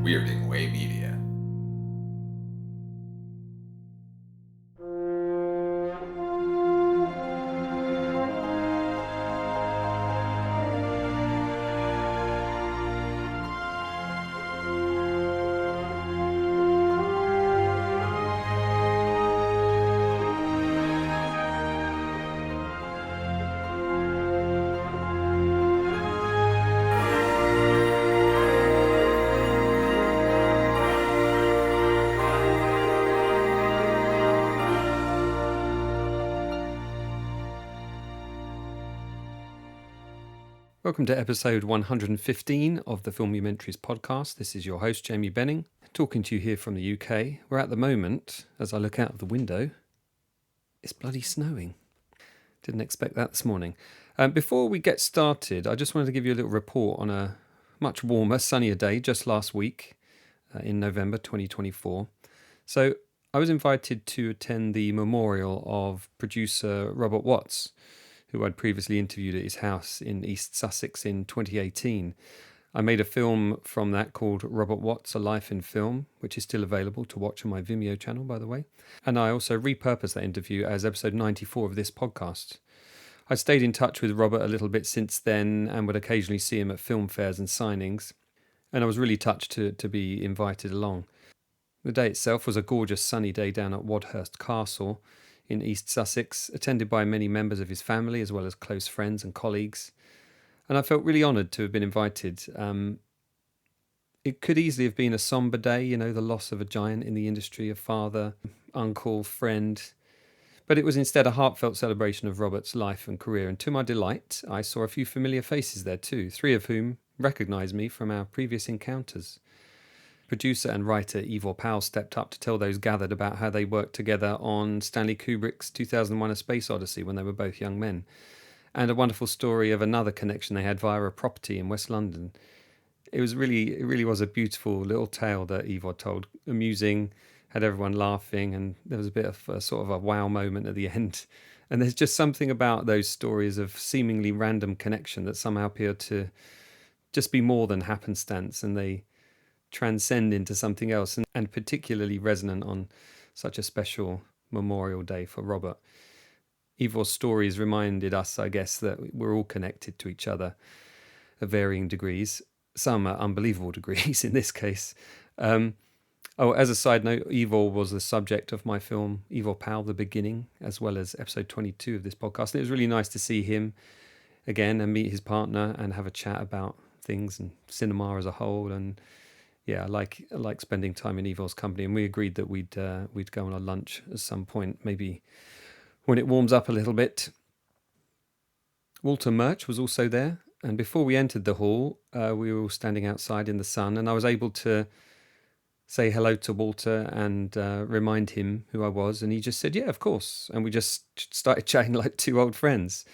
Weirding Way Media. Welcome to episode 115 of the Filmumentaries Podcast. This is your host, Jamie Benning, talking to you here from the UK, where at the moment, as I look out of the window, it's bloody snowing. Didn't expect that this morning. Before we get started, I just wanted to give you a little report on a much warmer, sunnier day just last week in November 2024. So I was invited to attend the memorial of producer Robert Watts, who I'd previously interviewed at his house in East Sussex in 2018. I made a film from that called Robert Watts, A Life in Film, which is still available to watch on my Vimeo channel, by the way. And I also repurposed that interview as episode 94 of this podcast. I stayed in touch with Robert a little bit since then and would occasionally see him at film fairs and signings. And I was really touched to be invited along. The day itself was a gorgeous sunny day down at Wadhurst Castle in East Sussex, attended by many members of his family as well as close friends and colleagues. And I felt really honoured to have been invited. It could easily have been a sombre day, the loss of a giant in the industry, a father, uncle, friend. But it was instead a heartfelt celebration of Robert's life and career. And to my delight, I saw a few familiar faces there too, three of whom recognised me from our previous encounters. Producer and writer Ivor Powell stepped up to tell those gathered about how they worked together on Stanley Kubrick's 2001 A Space Odyssey when they were both young men, and a wonderful story of another connection they had via a property in West London. It really was a beautiful little tale that Ivor told, amusing, had everyone laughing, and there was a bit of a sort of a wow moment at the end. And there's just something about those stories of seemingly random connection that somehow appear to just be more than happenstance, and they transcend into something else, and particularly resonant on such a special memorial day for Robert. Ivor's stories reminded us, I guess, that we're all connected to each other at varying degrees, some at unbelievable degrees in this case. As a side note, Ivor was the subject of my film Ivor Powell, The Beginning, as well as episode 22 of this podcast. And it was really nice to see him again and meet his partner and have a chat about things and cinema as a whole. And yeah, I like spending time in Ivor's company, and we agreed that we'd go on a lunch at some point, maybe when it warms up a little bit. Walter Murch was also there, and before we entered the hall, we were all standing outside in the sun, and I was able to say hello to Walter and remind him who I was, and he just said, "Yeah, of course," and we just started chatting like two old friends.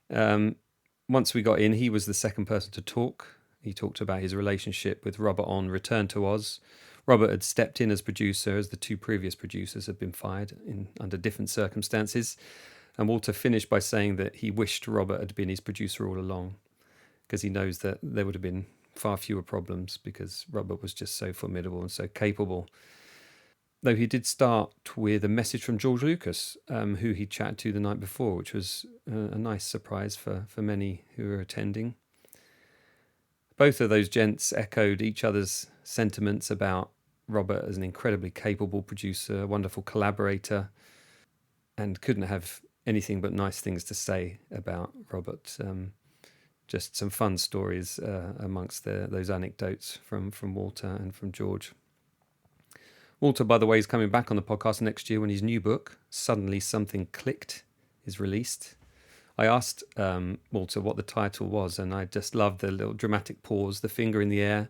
Once we got in, he was the second person to talk. He talked about his relationship with Robert on Return to Oz. Robert had stepped in as producer as the two previous producers had been fired under different circumstances. And Walter finished by saying that he wished Robert had been his producer all along, because he knows that there would have been far fewer problems because Robert was just so formidable and so capable. Though he did start with a message from George Lucas, who he chatted to the night before, which was a nice surprise for many who were attending. Both of those gents echoed each other's sentiments about Robert as an incredibly capable producer, a wonderful collaborator, and couldn't have anything but nice things to say about Robert. Just some fun stories amongst those anecdotes from Walter and from George. Walter, by the way, is coming back on the podcast next year when his new book, Suddenly Something Clicked, is released. I asked Walter what the title was, and I just loved the little dramatic pause, the finger in the air,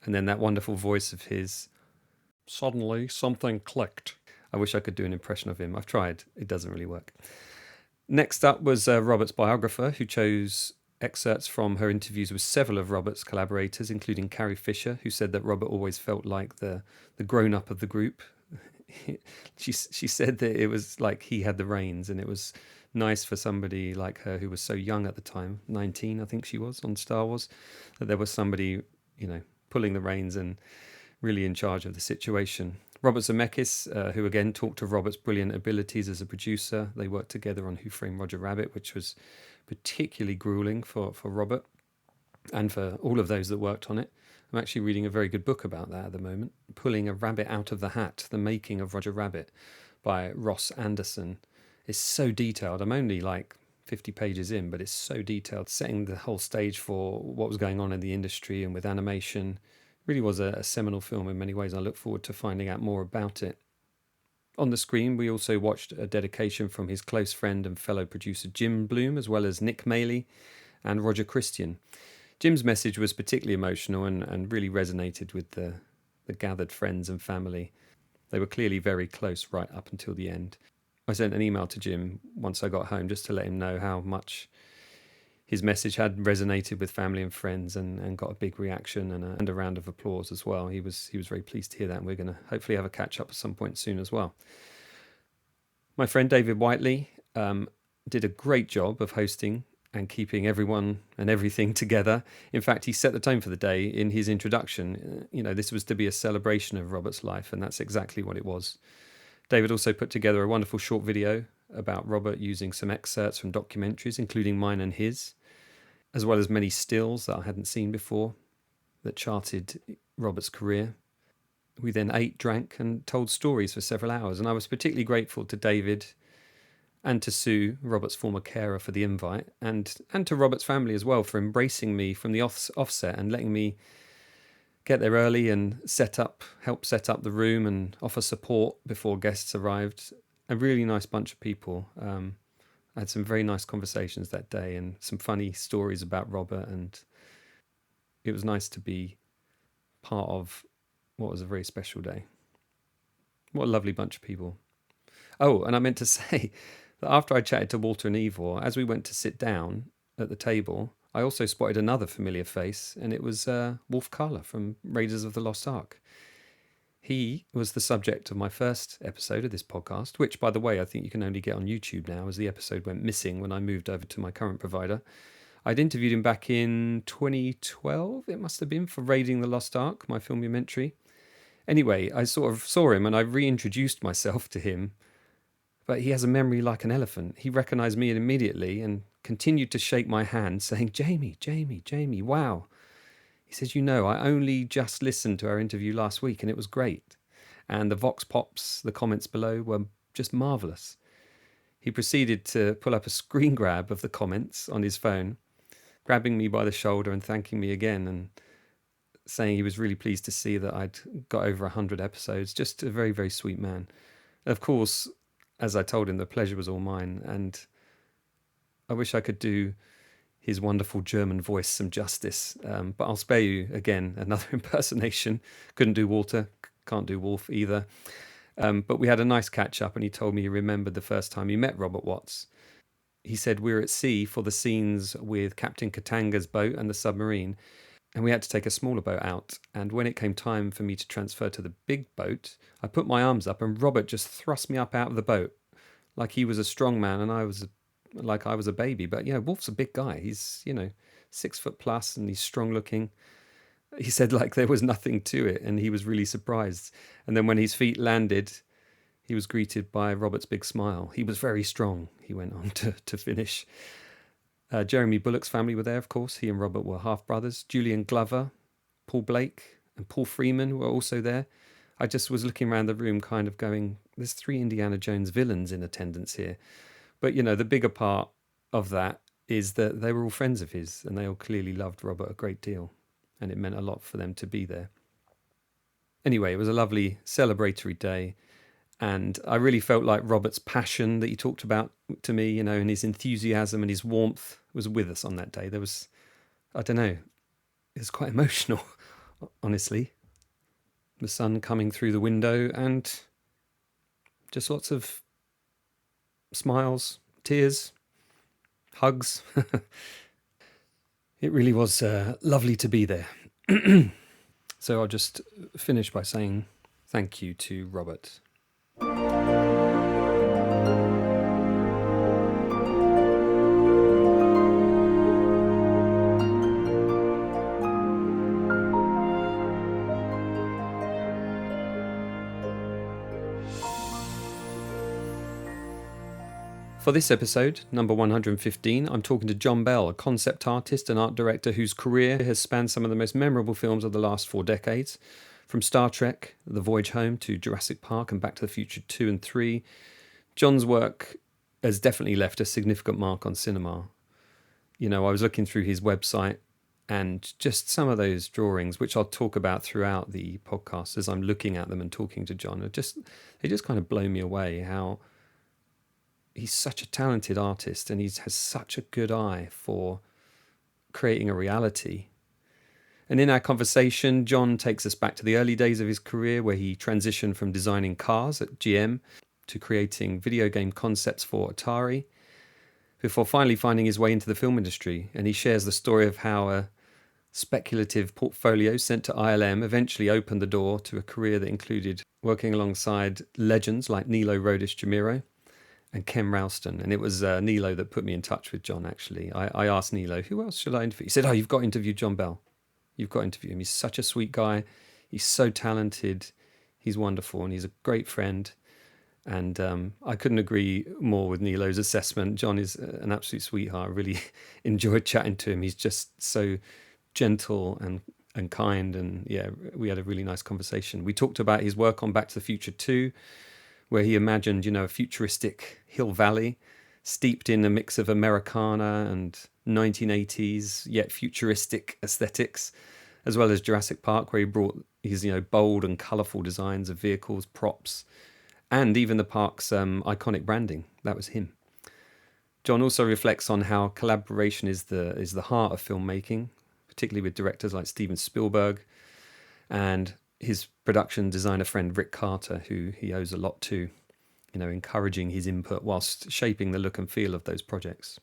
and then that wonderful voice of his. Suddenly something clicked. I wish I could do an impression of him. I've tried. It doesn't really work. Next up was Robert's biographer, who chose excerpts from her interviews with several of Robert's collaborators, including Carrie Fisher, who said that Robert always felt like the grown-up of the group. She said that it was like he had the reins, and it was nice for somebody like her who was so young at the time, 19 I think she was, on Star Wars, that there was somebody, pulling the reins and really in charge of the situation. Robert Zemeckis, who again talked of Robert's brilliant abilities as a producer. They worked together on Who Framed Roger Rabbit, which was particularly grueling for Robert and for all of those that worked on it. I'm actually reading a very good book about that at the moment, Pulling a Rabbit Out of the Hat, The Making of Roger Rabbit by Ross Anderson. It's so detailed. I'm only like 50 pages in, but it's so detailed, setting the whole stage for what was going on in the industry and with animation. It really was a seminal film in many ways. I look forward to finding out more about it. On the screen, we also watched a dedication from his close friend and fellow producer Jim Bloom, as well as Nick Maley and Roger Christian. Jim's message was particularly emotional and really resonated with the gathered friends and family. They were clearly very close right up until the end. I sent an email to Jim once I got home just to let him know how much his message had resonated with family and friends, and got a big reaction and a round of applause as well. He was very pleased to hear that, and we're going to hopefully have a catch up at some point soon as well. My friend David Whiteley did a great job of hosting and keeping everyone and everything together. In fact, he set the tone for the day in his introduction. This was to be a celebration of Robert's life, and that's exactly what it was. David also put together a wonderful short video about Robert using some excerpts from documentaries, including mine and his, as well as many stills that I hadn't seen before that charted Robert's career. We then ate, drank, and told stories for several hours, and I was particularly grateful to David and to Sue, Robert's former carer, for the invite, and to Robert's family as well for embracing me from the offset and letting me get there early and help set up the room and offer support before guests arrived. A really nice bunch of people. I had some very nice conversations that day and some funny stories about Robert, and it was nice to be part of what was a very special day. What a lovely bunch of people. Oh, and I meant to say that after I chatted to Walter and Ivor, as we went to sit down at the table, I also spotted another familiar face, and it was Wolf Kahler from Raiders of the Lost Ark. He was the subject of my first episode of this podcast, which, by the way, I think you can only get on YouTube now, as the episode went missing when I moved over to my current provider. I'd interviewed him back in 2012, it must have been, for Raiding the Lost Ark, my filmumentary. Anyway, I sort of saw him and I reintroduced myself to him, but he has a memory like an elephant. He recognised me immediately and continued to shake my hand, saying, Jamie, wow. He says, I only just listened to our interview last week and it was great. And the vox pops, the comments below, were just marvellous. He proceeded to pull up a screen grab of the comments on his phone, grabbing me by the shoulder and thanking me again, and saying he was really pleased to see that I'd got over 100 episodes. Just a very, very sweet man. Of course, as I told him, the pleasure was all mine, and I wish I could do his wonderful German voice some justice, but I'll spare you, again, another impersonation. Couldn't do Walter, can't do Wolf either. But we had a nice catch-up, and he told me he remembered the first time he met Robert Watts. He said we were at sea for the scenes with Captain Katanga's boat and the submarine, and we had to take a smaller boat out. And when it came time for me to transfer to the big boat, I put my arms up and Robert just thrust me up out of the boat like he was a strong man and I was a baby. But, Wolf's a big guy. He's, 6 foot plus and he's strong looking. He said like there was nothing to it and he was really surprised. And then when his feet landed, he was greeted by Robert's big smile. He was very strong, he went on to finish. Jeremy Bullock's family were there, of course. He and Robert were half-brothers. Julian Glover, Paul Blake and Paul Freeman were also there. I just was looking around the room kind of going, there's 3 Indiana Jones villains in attendance here. But, the bigger part of that is that they were all friends of his and they all clearly loved Robert a great deal. And it meant a lot for them to be there. Anyway, it was a lovely celebratory day. And I really felt like Robert's passion that he talked about to me, and his enthusiasm and his warmth was with us on that day. There was, I don't know, it was quite emotional, honestly. The sun coming through the window and just lots of smiles, tears, hugs. It really was lovely to be there. So I'll just finish by saying thank you to Robert. For this episode, number 115, I'm talking to John Bell, a concept artist and art director whose career has spanned some of the most memorable films of the last 4 decades. From Star Trek, The Voyage Home, to Jurassic Park and Back to the Future 2 and 3, John's work has definitely left a significant mark on cinema. You know, I was looking through his website and just some of those drawings, which I'll talk about throughout the podcast as I'm looking at them and talking to John, they just kind of blow me away how he's such a talented artist and he has such a good eye for creating a reality. And in our conversation, John takes us back to the early days of his career where he transitioned from designing cars at GM to creating video game concepts for Atari, before finally finding his way into the film industry. And he shares the story of how a speculative portfolio sent to ILM eventually opened the door to a career that included working alongside legends like Nilo, Rodis-Jamero and Ken Ralston. And it was Nilo that put me in touch with John, actually. I asked Nilo, who else should I interview? He said, oh, you've got to interview John Bell. You've got to interview him. He's such a sweet guy. He's so talented. He's wonderful. And he's a great friend. And I couldn't agree more with Nilo's assessment. John is an absolute sweetheart. I really enjoyed chatting to him. He's just so gentle and kind. And yeah, we had a really nice conversation. We talked about his work on Back to the Future 2, where he imagined, a futuristic hill valley steeped in a mix of Americana and 1980s, yet futuristic aesthetics, as well as Jurassic Park, where he brought his, bold and colourful designs of vehicles, props, and even the park's iconic branding. That was him. John also reflects on how collaboration is the heart of filmmaking, particularly with directors like Steven Spielberg and his production designer friend Rick Carter, who he owes a lot to, encouraging his input whilst shaping the look and feel of those projects.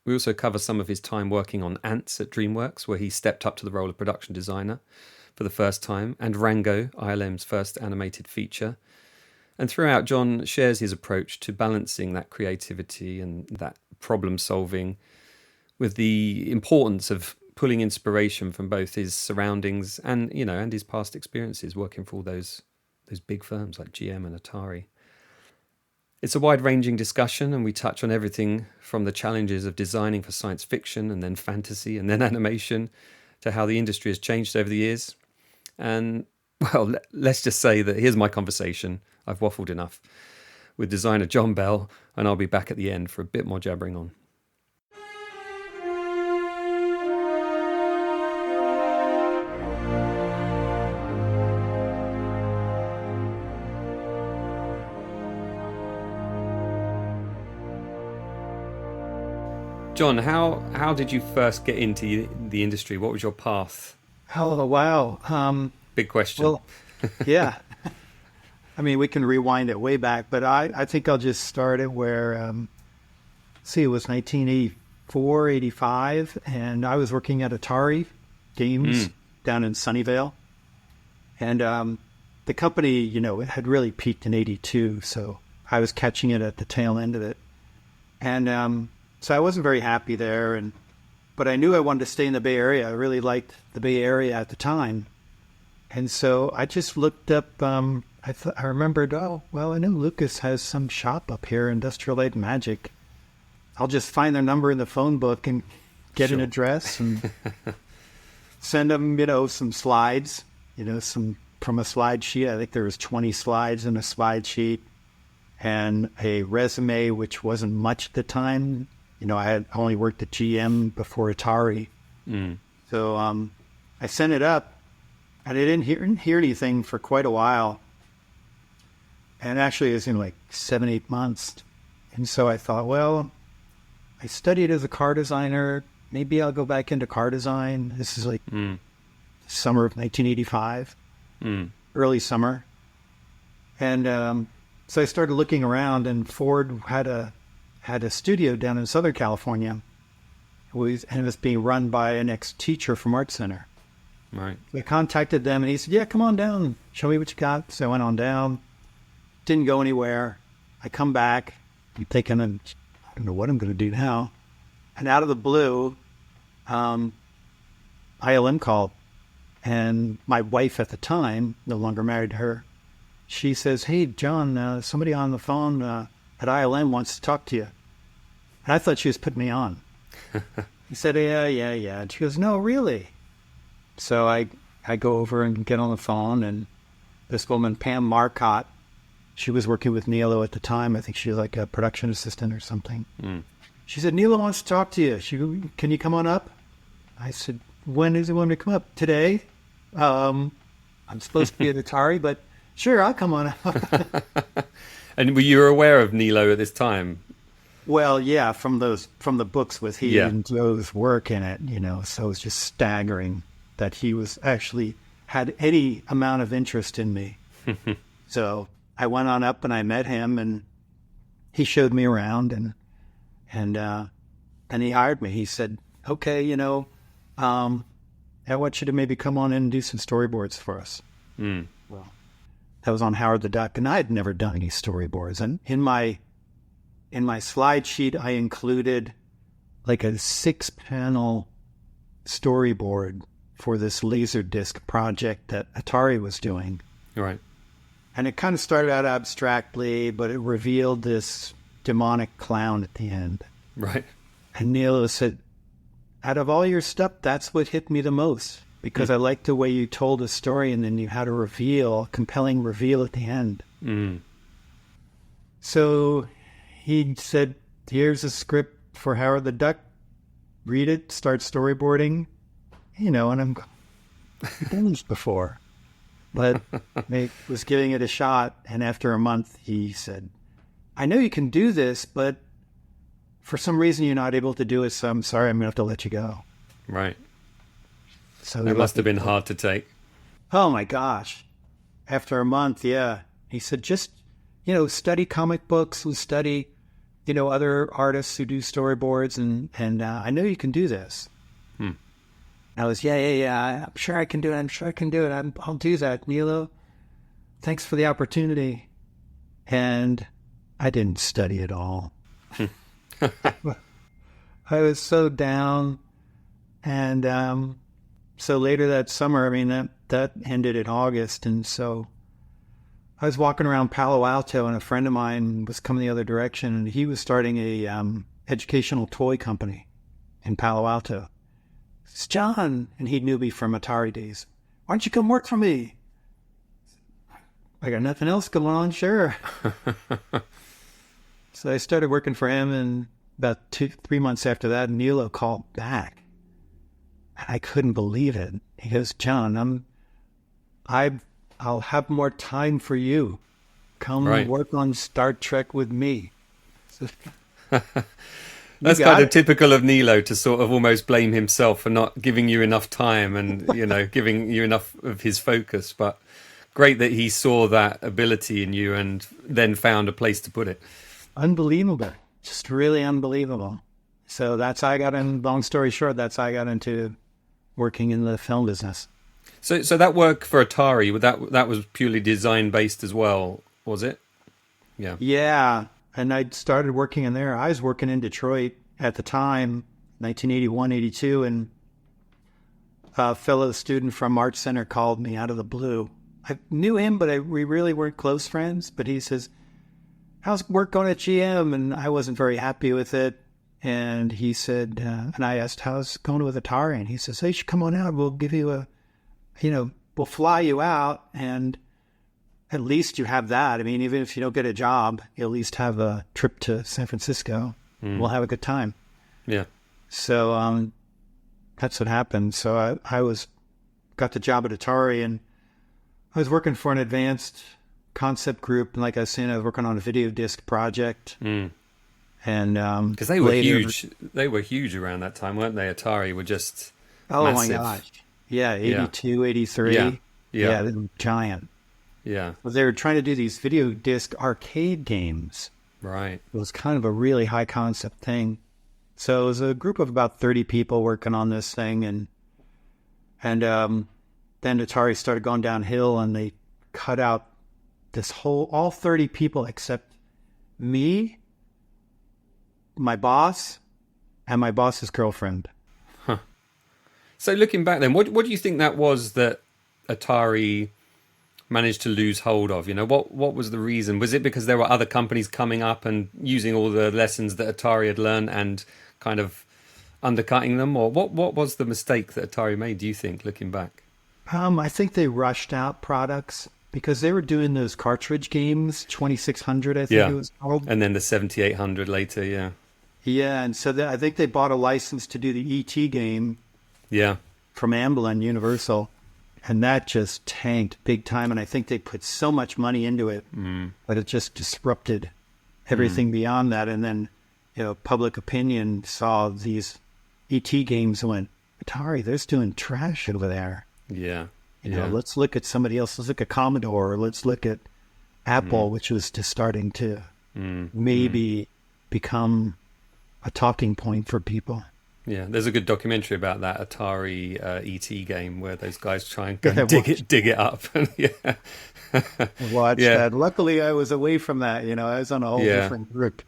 We also cover some of his time working on Antz at DreamWorks, where he stepped up to the role of production designer for the first time, and Rango, ILM's first animated feature. And throughout, John shares his approach to balancing that creativity and that problem solving with the importance of pulling inspiration from both his surroundings and his past experiences working for all those big firms like GM and Atari. It's a wide-ranging discussion, and we touch on everything from the challenges of designing for science fiction and then fantasy and then animation to how the industry has changed over the years. And, well, let's just say that here's my conversation. I've waffled enough with designer John Bell, and I'll be back at the end for a bit more jabbering on. John, how did you first get into the industry? What was your path? Oh, wow. Big question. Well, yeah. I mean, we can rewind it way back, but I think I'll just start it where, it was 1984, 85, and I was working at Atari Games down in Sunnyvale. And the company, it had really peaked in 82, so I was catching it at the tail end of it. And so I wasn't very happy there, but I knew I wanted to stay in the Bay Area. I really liked the Bay Area at the time. And so I just looked up, I remembered, I know Lucas has some shop up here, Industrial Light and Magic. I'll just find their number in the phone book and get an address and send them, some slides, from a slide sheet. I think there was 20 slides in a slide sheet and a resume, which wasn't much at the time. I had only worked at GM before Atari. So I sent it up, and I didn't hear anything for quite a while. And actually, it was in like 7-8 months. And so I thought, well, I studied as a car designer. Maybe I'll go back into car design. This is like summer of 1985, early summer. And so I started looking around, and Ford had a studio down in Southern California. And it was being run by an ex-teacher from Art Center. Right. I contacted them, and he said, yeah, come on down. Show me what you got. So I went on down. Didn't go anywhere. I come back. I'm thinking, I don't know what I'm going to do now. And out of the blue, ILM called. And my wife at the time, no longer married to her, she says, hey, John, somebody on the phone at ILM wants to talk to you. And I thought she was putting me on. He said, yeah. And she goes, no, really? So I go over and get on the phone, and this woman, Pam Marcotte, she was working with Nilo at the time. I think she was like a production assistant or something. She said, Nilo wants to talk to you. Can you come on up? I said, when does he want me to come up? Today? I'm supposed to be at Atari, but sure, I'll come on up. And were you aware of Nilo at this time? Well, yeah, from the books with he and Joe's work in it, so it was just staggering that he was actually had any amount of interest in me. So I went on up and I met him, and he showed me around, and he hired me. He said, okay, I want you to maybe come on in and do some storyboards for us. Well, that was on Howard the Duck, and I had never done any storyboards. And in my slide sheet, I included like a 6-panel storyboard for this Laserdisc project that Atari was doing. Right. And it kind of started out abstractly, but it revealed this demonic clown at the end. Right. And Nilo said, out of all your stuff, that's what hit me the most, because I liked the way you told a story, and then you had a compelling reveal at the end. So he said, here's a script for Howard the Duck. Read it, start storyboarding. And I've done this before. But I was giving it a shot, and after a month, he said, I know you can do this, but for some reason you're not able to do it, so I'm sorry, I'm going to have to let you go. Right. So that must have been hard to take. Oh, my gosh. After a month, yeah. He said, just, study comic books, study, other artists who do storyboards, and I know you can do this. I was, yeah, I'm sure I can do it. I'll do that, Nilo. Thanks for the opportunity. And I didn't study at all. I was so down. And so later that summer, that ended in August. And so I was walking around Palo Alto, and a friend of mine was coming the other direction, and he was starting a educational toy company in Palo Alto. It's John, and he knew me from Atari days. Why don't you come work for me? I got nothing else going on, sure. So I started working for him, and about 2-3 months after that, Nilo called back. And I couldn't believe it. He goes, John, I'll have more time for you. Come work on Star Trek with me. So, that's kind of typical of Nilo, to sort of almost blame himself for not giving you enough time and, giving you enough of his focus. But great that he saw that ability in you and then found a place to put it. Unbelievable. Just really unbelievable. So that's how I got in, long story short, that's how I got into working in the film business. So that work for Atari, that was purely design based as well, was it? Yeah. Yeah. And I started working in there. I was working in Detroit at the time, 1981, 82, and a fellow student from Art Center called me out of the blue. I knew him, but we really weren't close friends. But he says, how's work going at GM? And I wasn't very happy with it. And he said, and I asked, how's it going with Atari? And he says, hey, you should come on out. We'll give you we'll fly you out, and at least you have that. Even if you don't get a job, you at least have a trip to San Francisco. We'll have a good time. Yeah. So that's what happened. So I got the job at Atari, and I was working for an advanced concept group. And like I was saying, I was working on a video disc project. And because they were huge. They were huge around that time, weren't they? Atari were just massive. My gosh. Yeah, 82, 83. Yeah, they were giant. Yeah. Well, they were trying to do these video disc arcade games. Right. It was kind of a really high concept thing. So it was a group of about 30 people working on this thing, and then Atari started going downhill, and they cut out all 30 people except me, my boss, and my boss's girlfriend. So looking back then, what do you think that was that Atari managed to lose hold of? What was the reason? Was it because there were other companies coming up and using all the lessons that Atari had learned and kind of undercutting them? Or what was the mistake that Atari made, do you think, looking back? I think they rushed out products because they were doing those cartridge games, 2600, I think it was called. And then the 7800 later, yeah. Yeah, and so I think they bought a license to do the E.T. game from Amblin Universal, and that just tanked big time, and I think they put so much money into it, but it just disrupted everything beyond that, and then public opinion saw these E.T. games and went, Atari, they're doing trash over there. Yeah. Let's look at somebody else. Let's look at Commodore. Let's look at Apple, which was just starting to maybe become a talking point for people. Yeah, there's a good documentary about that Atari ET game where those guys try and go and dig it up. Watch that. Luckily, I was away from that. I was on a whole different group.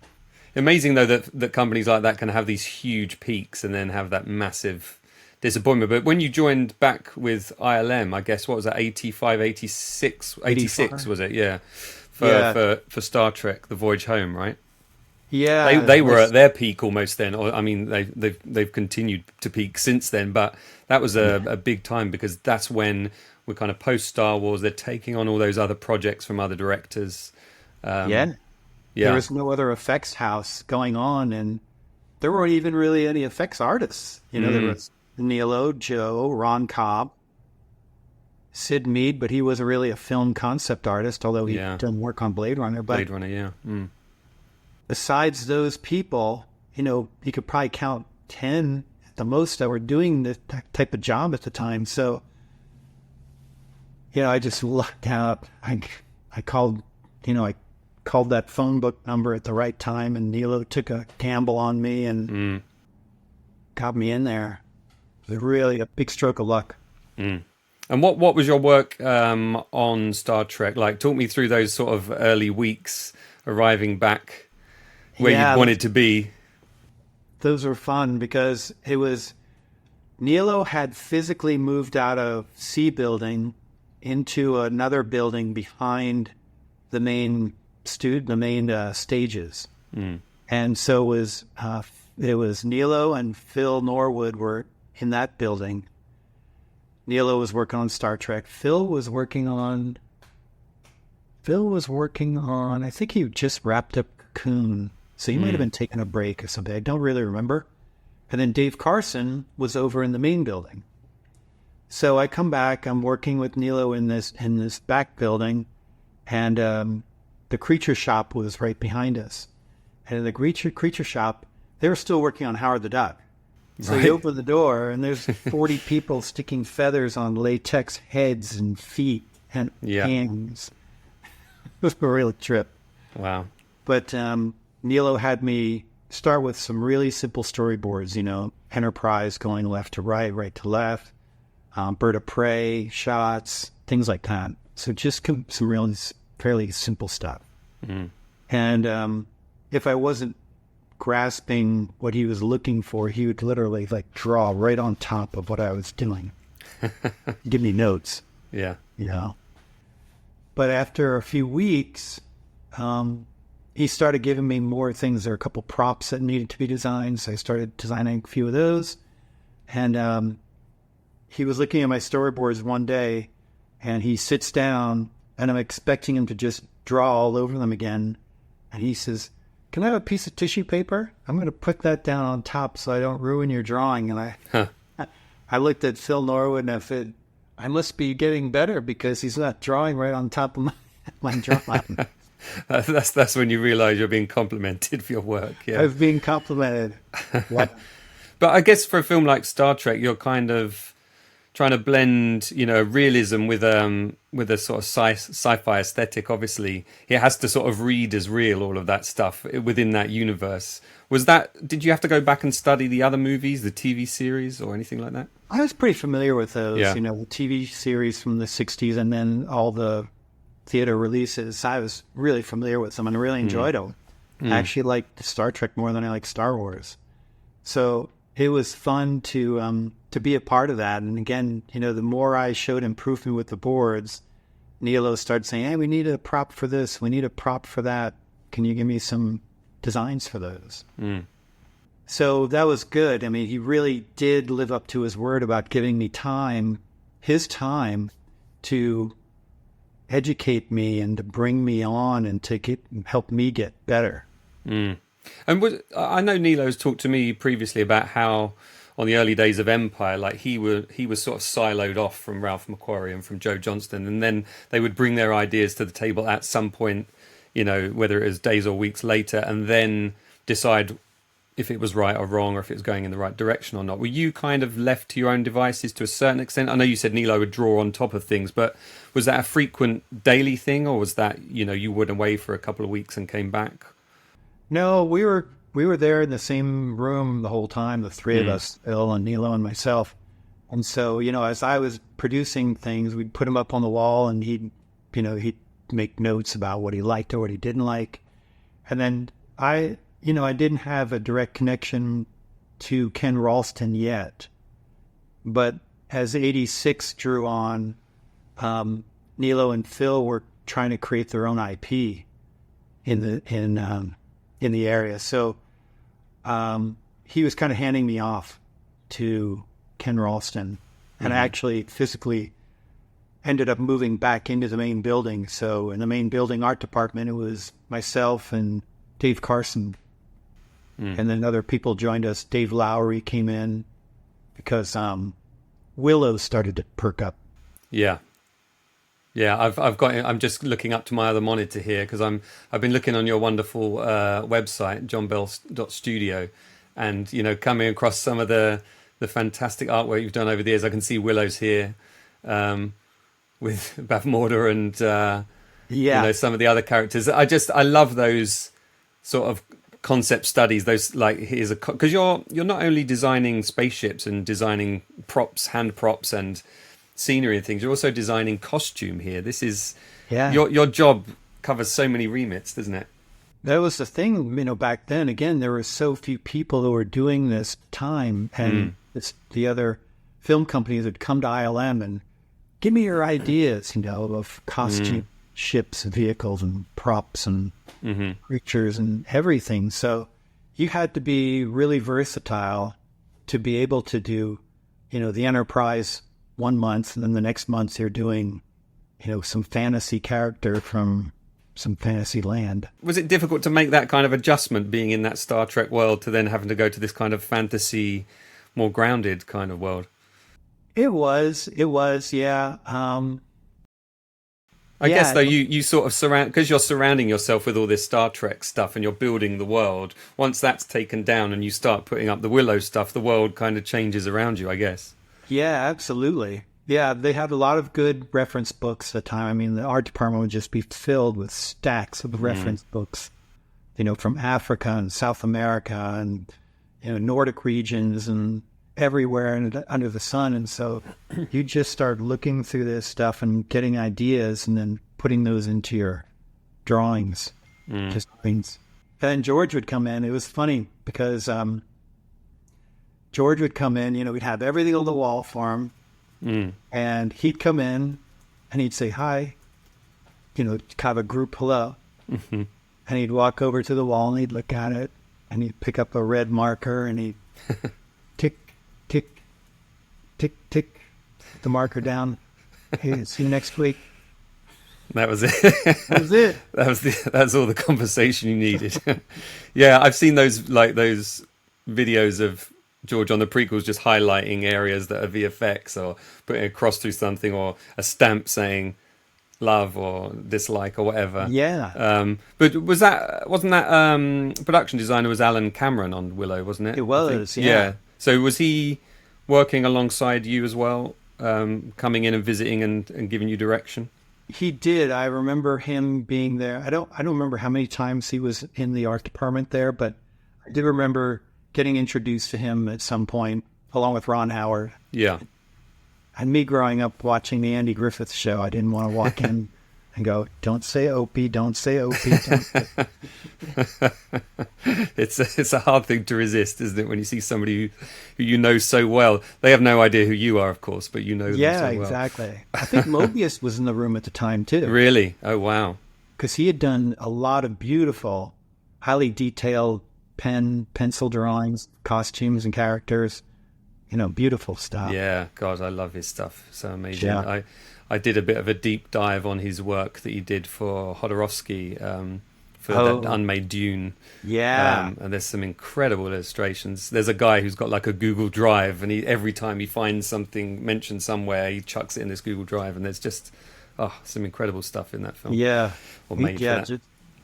Amazing, though, that companies like that can have these huge peaks and then have that massive disappointment. But when you joined back with ILM, I guess, what was that, 85, 86 was it? Yeah. For Star Trek, the Voyage Home, right? Yeah. They were at their peak almost then. I mean, they've continued to peak since then, but that was a big time because that's when we're kind of post Star Wars. They're taking on all those other projects from other directors. There was no other effects house going on, and there weren't even really any effects artists. There was Nilo, Joe, Ron Cobb, Sid Mead, but he wasn't really a film concept artist, although he'd done work on Blade Runner. But besides those people, you could probably count 10 at the most that were doing this type of job at the time. So, I just lucked out. I called that phone book number at the right time, and Nilo took a gamble on me and got me in there. It was really a big stroke of luck. And what was your work on Star Trek like? Talk me through those sort of early weeks arriving back where you wanted to be. Those were fun because it was Nilo had physically moved out of C building into another building behind the main stages, and so it was Nilo and Phil Norwood were in that building. Nilo was working on Star Trek. Phil was working on, I think he just wrapped up Cocoon. So he might have been taking a break or something. I don't really remember. And then Dave Carson was over in the main building. So I come back, I'm working with Nilo in this back building, and the Creature Shop was right behind us. And in the Creature Shop, they were still working on Howard the Duck. So you open the door, and there's 40 people sticking feathers on latex heads and feet and hands. It was a real trip. Wow. But Nilo had me start with some really simple storyboards, Enterprise going left to right to left, bird of prey, shots, things like that. So just some really fairly simple stuff. And if I wasn't grasping what he was looking for, he would literally draw right on top of what I was doing. Give me notes. Yeah. But after a few weeks, he started giving me more things. There were a couple props that needed to be designed, so I started designing a few of those. And he was looking at my storyboards one day, and he sits down, and I'm expecting him to just draw all over them again. And he says, "Can I have a piece of tissue paper? I'm going to put that down on top so I don't ruin your drawing." And I looked at Phil Norwood, and I said, I must be getting better because he's not drawing right on top of my drawing. That's when you realize you're being complimented for your work. Yeah, I was being complimented. What? But I guess for a film like Star Trek, you're kind of trying to blend, realism with a sort of sci-fi aesthetic. Obviously, it has to sort of read as real, all of that stuff within that universe. Did you have to go back and study the other movies, the TV series, or anything like that? I was pretty familiar with those, Yeah. the TV series from the 60s and then all the theater releases. I was really familiar with them and really enjoyed them. I actually liked Star Trek more than I liked Star Wars. So it was fun to be a part of that. And again, the more I showed improvement with the boards, Nilo started saying, hey, we need a prop for this, we need a prop for that. Can you give me some designs for those? So that was good. I mean, he really did live up to his word about giving me time, his time, to educate me and to bring me on and to help me get better. And I know Nilo's talked to me previously about how on the early days of Empire, like he was sort of siloed off from Ralph McQuarrie and from Joe Johnston, and then they would bring their ideas to the table at some point, you know, whether it was days or weeks later, and then decide if it was right or wrong, or if it was going in the right direction or not. Were you kind of left to your own devices to a certain extent? I know you said Nilo would draw on top of things, but was that a frequent daily thing, or was that, you know, you went away for a couple of weeks and came back? No, we were there in the same room the whole time, the three of us, Phil and Nilo and myself. And so, you know, as I was producing things, we'd put them up on the wall, and he'd make notes about what he liked or what he didn't like. And then I didn't have a direct connection to Ken Ralston yet. But as 86 drew on, Nilo and Phil were trying to create their own IP in the area. So he was kind of handing me off to Ken Ralston. And I actually physically ended up moving back into the main building. So in the main building art department, it was myself and Dave Carson. And then other people joined us. Dave Lowry came in because Willow started to perk up. Yeah, I'm just looking up to my other monitor here because I've been looking on your wonderful website, johnbell.studio, and, you know, coming across some of the fantastic artwork you've done over the years. I can see Willow's here with Bavmorda and you know, some of the other characters. I love those sort of concept studies, those, like, here's because you're not only designing spaceships and designing props, hand props and scenery and things, you're also designing costume here. This is your job covers so many remits, doesn't it? That was the thing, you know, back then. Again, there were so few people who were doing this time, and the other film companies would come to ILM and give me your ideas, you know, of costume, ships, vehicles, and props and creatures and everything. So you had to be really versatile to be able to do, you know, the Enterprise 1 month, and then the next month you're doing, you know, some fantasy character from some fantasy land. Was it difficult to make that kind of adjustment, being in that Star Trek world, to then having to go to this kind of fantasy, more grounded kind of world? It was, yeah. I guess, though, you sort of because you're surrounding yourself with all this Star Trek stuff and you're building the world. Once that's taken down and you start putting up the Willow stuff, the world kind of changes around you, I guess. Yeah, absolutely. Yeah, they had a lot of good reference books at the time. I mean, the art department would just be filled with stacks of reference books, you know, from Africa and South America and, you know, Nordic regions and everywhere under the sun. And so you just start looking through this stuff and getting ideas and then putting those into your drawings. Just things. And then George would come in. It was funny because George would come in, you know, we'd have everything on the wall for him. And he'd come in and he'd say, hi, you know, kind of a group hello. And he'd walk over to the wall and he'd look at it and he'd pick up a red marker and he'd tick, tick, tick, tick, the marker down. Hey, see you next week. That was it. That was it. That's all the conversation you needed. Yeah, I've seen those videos of George on the prequels just highlighting areas that are VFX or putting a cross through something or a stamp saying love or dislike or whatever. Yeah. But wasn't that production designer was Alan Cameron on Willow, wasn't it? It was, yeah. So was he working alongside you as well, coming in and visiting and giving you direction? He did. I remember him being there. I don't remember how many times he was in the art department there, but I do remember getting introduced to him at some point, along with Ron Howard. Yeah. And me growing up watching the Andy Griffith Show, I didn't want to walk in and go, "Don't say Opie, don't say Opie." Don't say. It's a hard thing to resist, isn't it? When you see somebody who you know so well, they have no idea who you are, of course, but you know them so well. Yeah, exactly. I think Mobius was in the room at the time too. Really? Oh, wow. Because he had done a lot of beautiful, highly detailed pencil drawings, costumes and characters. Beautiful stuff. Yeah, God, I love his stuff. So amazing. Yeah. I did a bit of a deep dive on his work that he did for Hodorowski, for that Unmade Dune. Yeah. And there's some incredible illustrations. There's a guy who's got like a Google Drive, and every time he finds something mentioned somewhere, he chucks it in this Google Drive, and there's just some incredible stuff in that film. Yeah. Or made for that just,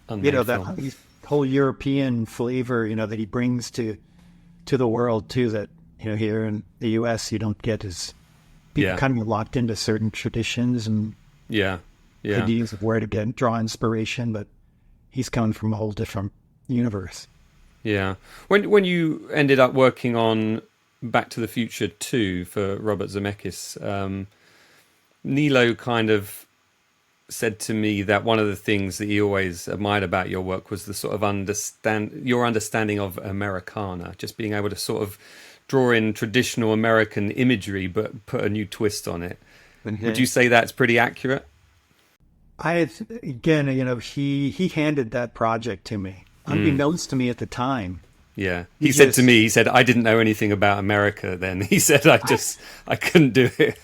unmade film. that whole European flavor, that he brings to the world too, that, here in the US you don't get as people kind of locked into certain traditions and ideas of where to draw inspiration, but he's coming from a whole different universe. Yeah. When you ended up working on Back to the Future 2 for Robert Zemeckis, Nilo kind of said to me that one of the things that he always admired about your work was the sort of your understanding of Americana, just being able to sort of draw in traditional American imagery but put a new twist on it. Okay. Would you say that's pretty accurate? He handed that project to me, unbeknownst to me at the time. Yeah. He said to me, he said, I didn't know anything about America then. He said, I couldn't do it.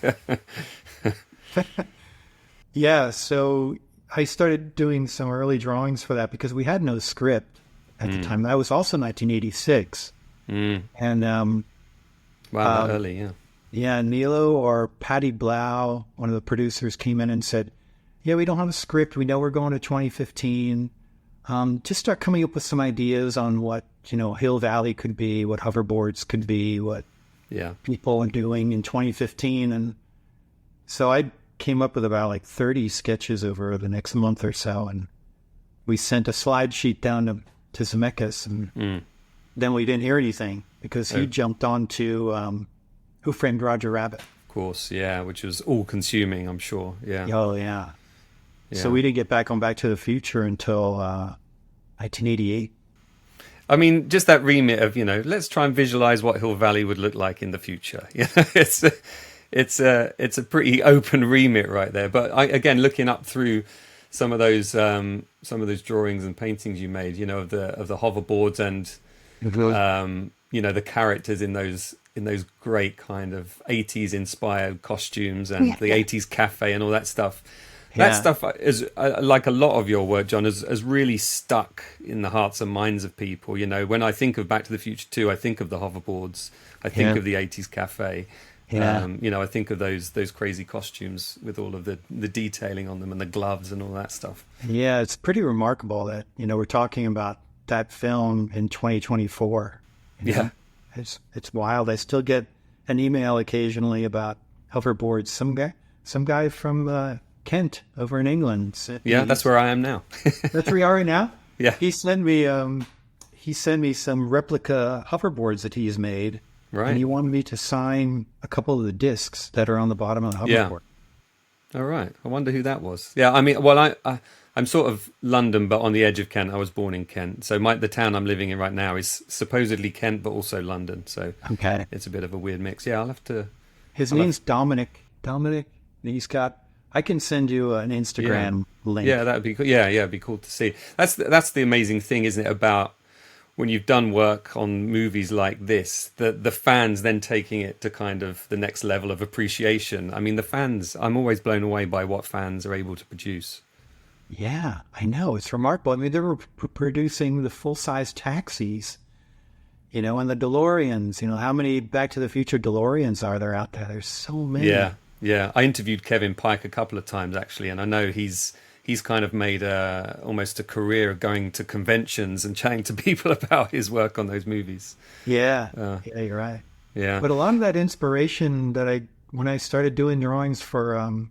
Yeah, so I started doing some early drawings for that because we had no script at the time. That was also 1986. And wow, that early, yeah. Yeah, Nilo or Patty Blau, one of the producers, came in and said, "Yeah, we don't have a script. We know we're going to 2015. Just start coming up with some ideas on what Hill Valley could be, what hoverboards could be, what people are doing in 2015." And so I came up with about like 30 sketches over the next month or so, and we sent a slide sheet down to Zemeckis, and then we didn't hear anything because he jumped on to Who Framed Roger Rabbit. Of course, yeah, which was all-consuming, I'm sure. Yeah. Oh, yeah. So we didn't get back on Back to the Future until 1988. I mean, just that remit of, let's try and visualize what Hill Valley would look like in the future. It's a pretty open remit right there. But again, looking up through some of those drawings and paintings you made, of the hoverboards and the characters in those great kind of 80s inspired costumes and the 80s cafe and all that stuff. That stuff is like a lot of your work, John, has really stuck in the hearts and minds of people. When I think of Back to the Future 2, I think of the hoverboards. I think of the 80s cafe. I think of those crazy costumes with all of the detailing on them and the gloves and all that stuff. Yeah, it's pretty remarkable that, we're talking about that film in 2024. Yeah. It's wild. I still get an email occasionally about hoverboards. Some guy from Kent over in England. That's where I am now. That's where you are right now? Yeah. He sent me some replica hoverboards that he's made. Right. And he wanted me to sign a couple of the discs that are on the bottom of the hoverboard. All right. I wonder who that was. Yeah, I mean, well, I'm sort of London, but on the edge of Kent. I was born in Kent. So the town I'm living in right now is supposedly Kent, but also London. So it's a bit of a weird mix. Yeah, I'll have to... His name's Dominic. He's got... I can send you an Instagram link. Yeah, that would be cool. Yeah, it'd be cool to see. That's the amazing thing, isn't it, about when you've done work on movies like this, the fans then taking it to kind of the next level of appreciation. I mean, the fans, I'm always blown away by what fans are able to produce. Yeah, I know. It's remarkable. I mean, they were producing the full-size taxis, and the DeLoreans. How many Back to the Future DeLoreans are there out there? There's so many. Yeah. I interviewed Kevin Pike a couple of times, actually, and I know he's kind of made almost a career of going to conventions and chatting to people about his work on those movies. Yeah, you're right. Yeah. But a lot of that inspiration that when I started doing drawings for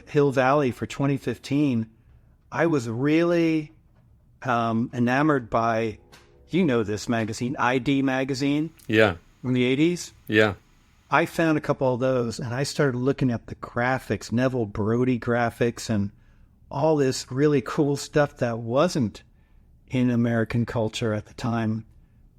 Hill Valley for 2015, I was really enamored by, this magazine, ID magazine. Yeah. From the 80s. Yeah. I found a couple of those, and I started looking at the graphics, Neville Brody graphics, and all this really cool stuff that wasn't in American culture at the time.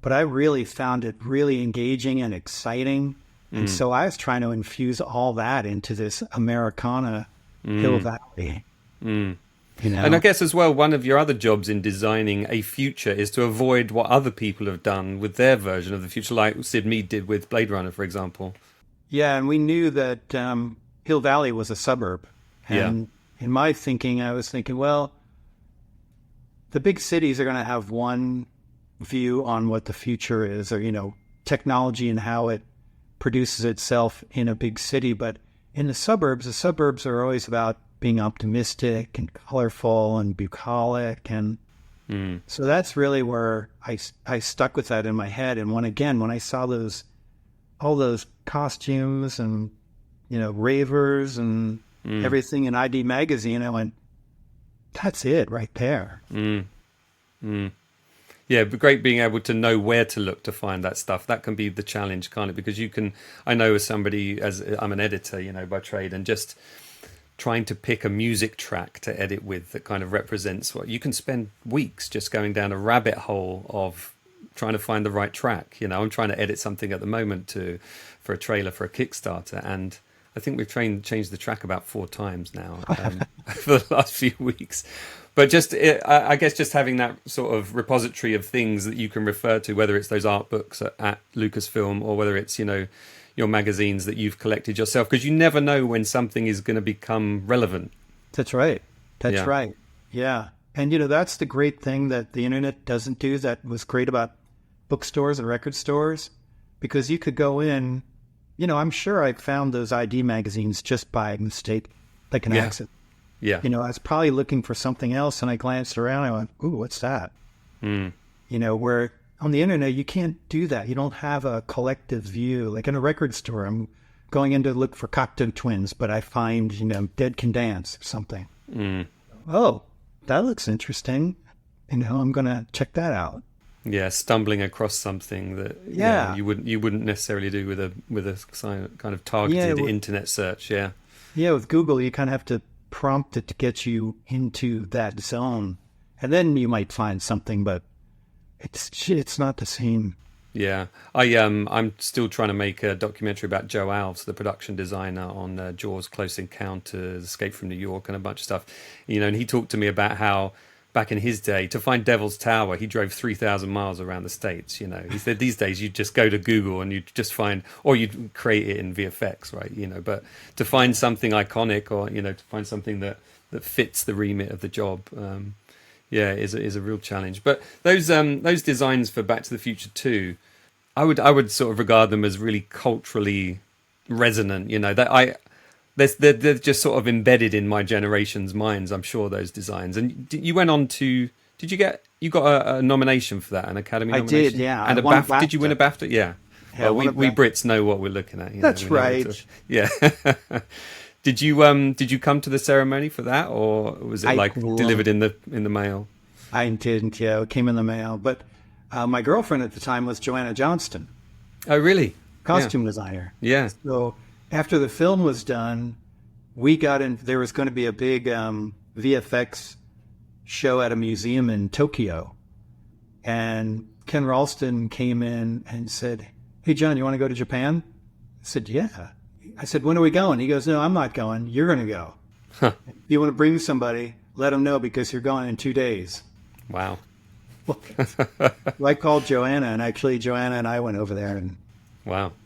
But I really found it really engaging and exciting. And so I was trying to infuse all that into this Americana Hill Valley. You know? And I guess as well, one of your other jobs in designing a future is to avoid what other people have done with their version of the future, like Sid Mead did with Blade Runner, for example. Yeah, and we knew that Hill Valley was a suburb. And in my thinking, I was thinking, well, the big cities are going to have one view on what the future is, or, you know, technology and how it produces itself in a big city. But in the suburbs are always about being optimistic and colorful and bucolic. And so that's really where I stuck with that in my head. And when I saw all those costumes and, you know, ravers and everything in ID Magazine, I went, that's it right there. Yeah, but great being able to know where to look to find that stuff. That can be the challenge, can't it? Because I know as somebody, as I'm an editor, you know, by trade, and just trying to pick a music track to edit with that kind of represents what you can spend weeks just going down a rabbit hole of trying to find the right track. You know, I'm trying to edit something at the moment for a trailer for a Kickstarter, and I think we've changed the track about 4 times now for the last few weeks. But I guess just having that sort of repository of things that you can refer to, whether it's those art books at Lucasfilm or whether it's, you know, your magazines that you've collected yourself, because you never know when something is going to become relevant. That's right. That's right. Yeah. And, you know, that's the great thing that the internet doesn't do that was great about bookstores and record stores, because you could go in, you know, I'm sure I found those ID magazines just by mistake, like an accident. Yeah. You know, I was probably looking for something else and I glanced around and I went, ooh, what's that? You know, where on the internet, you can't do that. You don't have a collective view. Like in a record store, I'm going in to look for Cocteau Twins, but I find, you know, Dead Can Dance or something. Oh, that looks interesting. You know, I'm going to check that out. Yeah, stumbling across something that you wouldn't necessarily do with a kind of targeted internet search. Yeah, with Google, you kind of have to prompt it to get you into that zone, and then you might find something, but it's not the same. Yeah, I'm still trying to make a documentary about Joe Alves, the production designer on Jaws, Close Encounters, Escape from New York, and a bunch of stuff. You know, and he talked to me about how back in his day, to find Devil's Tower, he drove 3,000 miles around the States. You know, he said these days you just go to Google and you just find, or you create it in VFX, right? You know, but to find something iconic, or, you know, to find something that fits the remit of the job, is a real challenge. But those designs for Back to the Future 2, I would sort of regard them as really culturally resonant. You know, that they're just sort of embedded in my generation's minds, I'm sure, those designs. And you went on to, you got a nomination for that, an Academy nomination? I did, yeah. And a BAFTA. Did you win a BAFTA? Yeah. Yeah, well, we Brits know what we're looking at. That's right. Yeah. Did you come to the ceremony for that, or was it delivered in the mail? I didn't, yeah. It came in the mail. But my girlfriend at the time was Joanna Johnston. Oh, really? Costume designer. Yeah. So after the film was done, we got in. There was going to be a big VFX show at a museum in Tokyo, and Ken Ralston came in and said, "Hey, John, you want to go to Japan?" I said, "Yeah." I said, "When are we going?" He goes, "No, I'm not going. You're going to go. Huh. If you want to bring somebody, let them know, because you're going in 2 days." Wow. Well, I called Joanna, and actually Joanna and I went over there and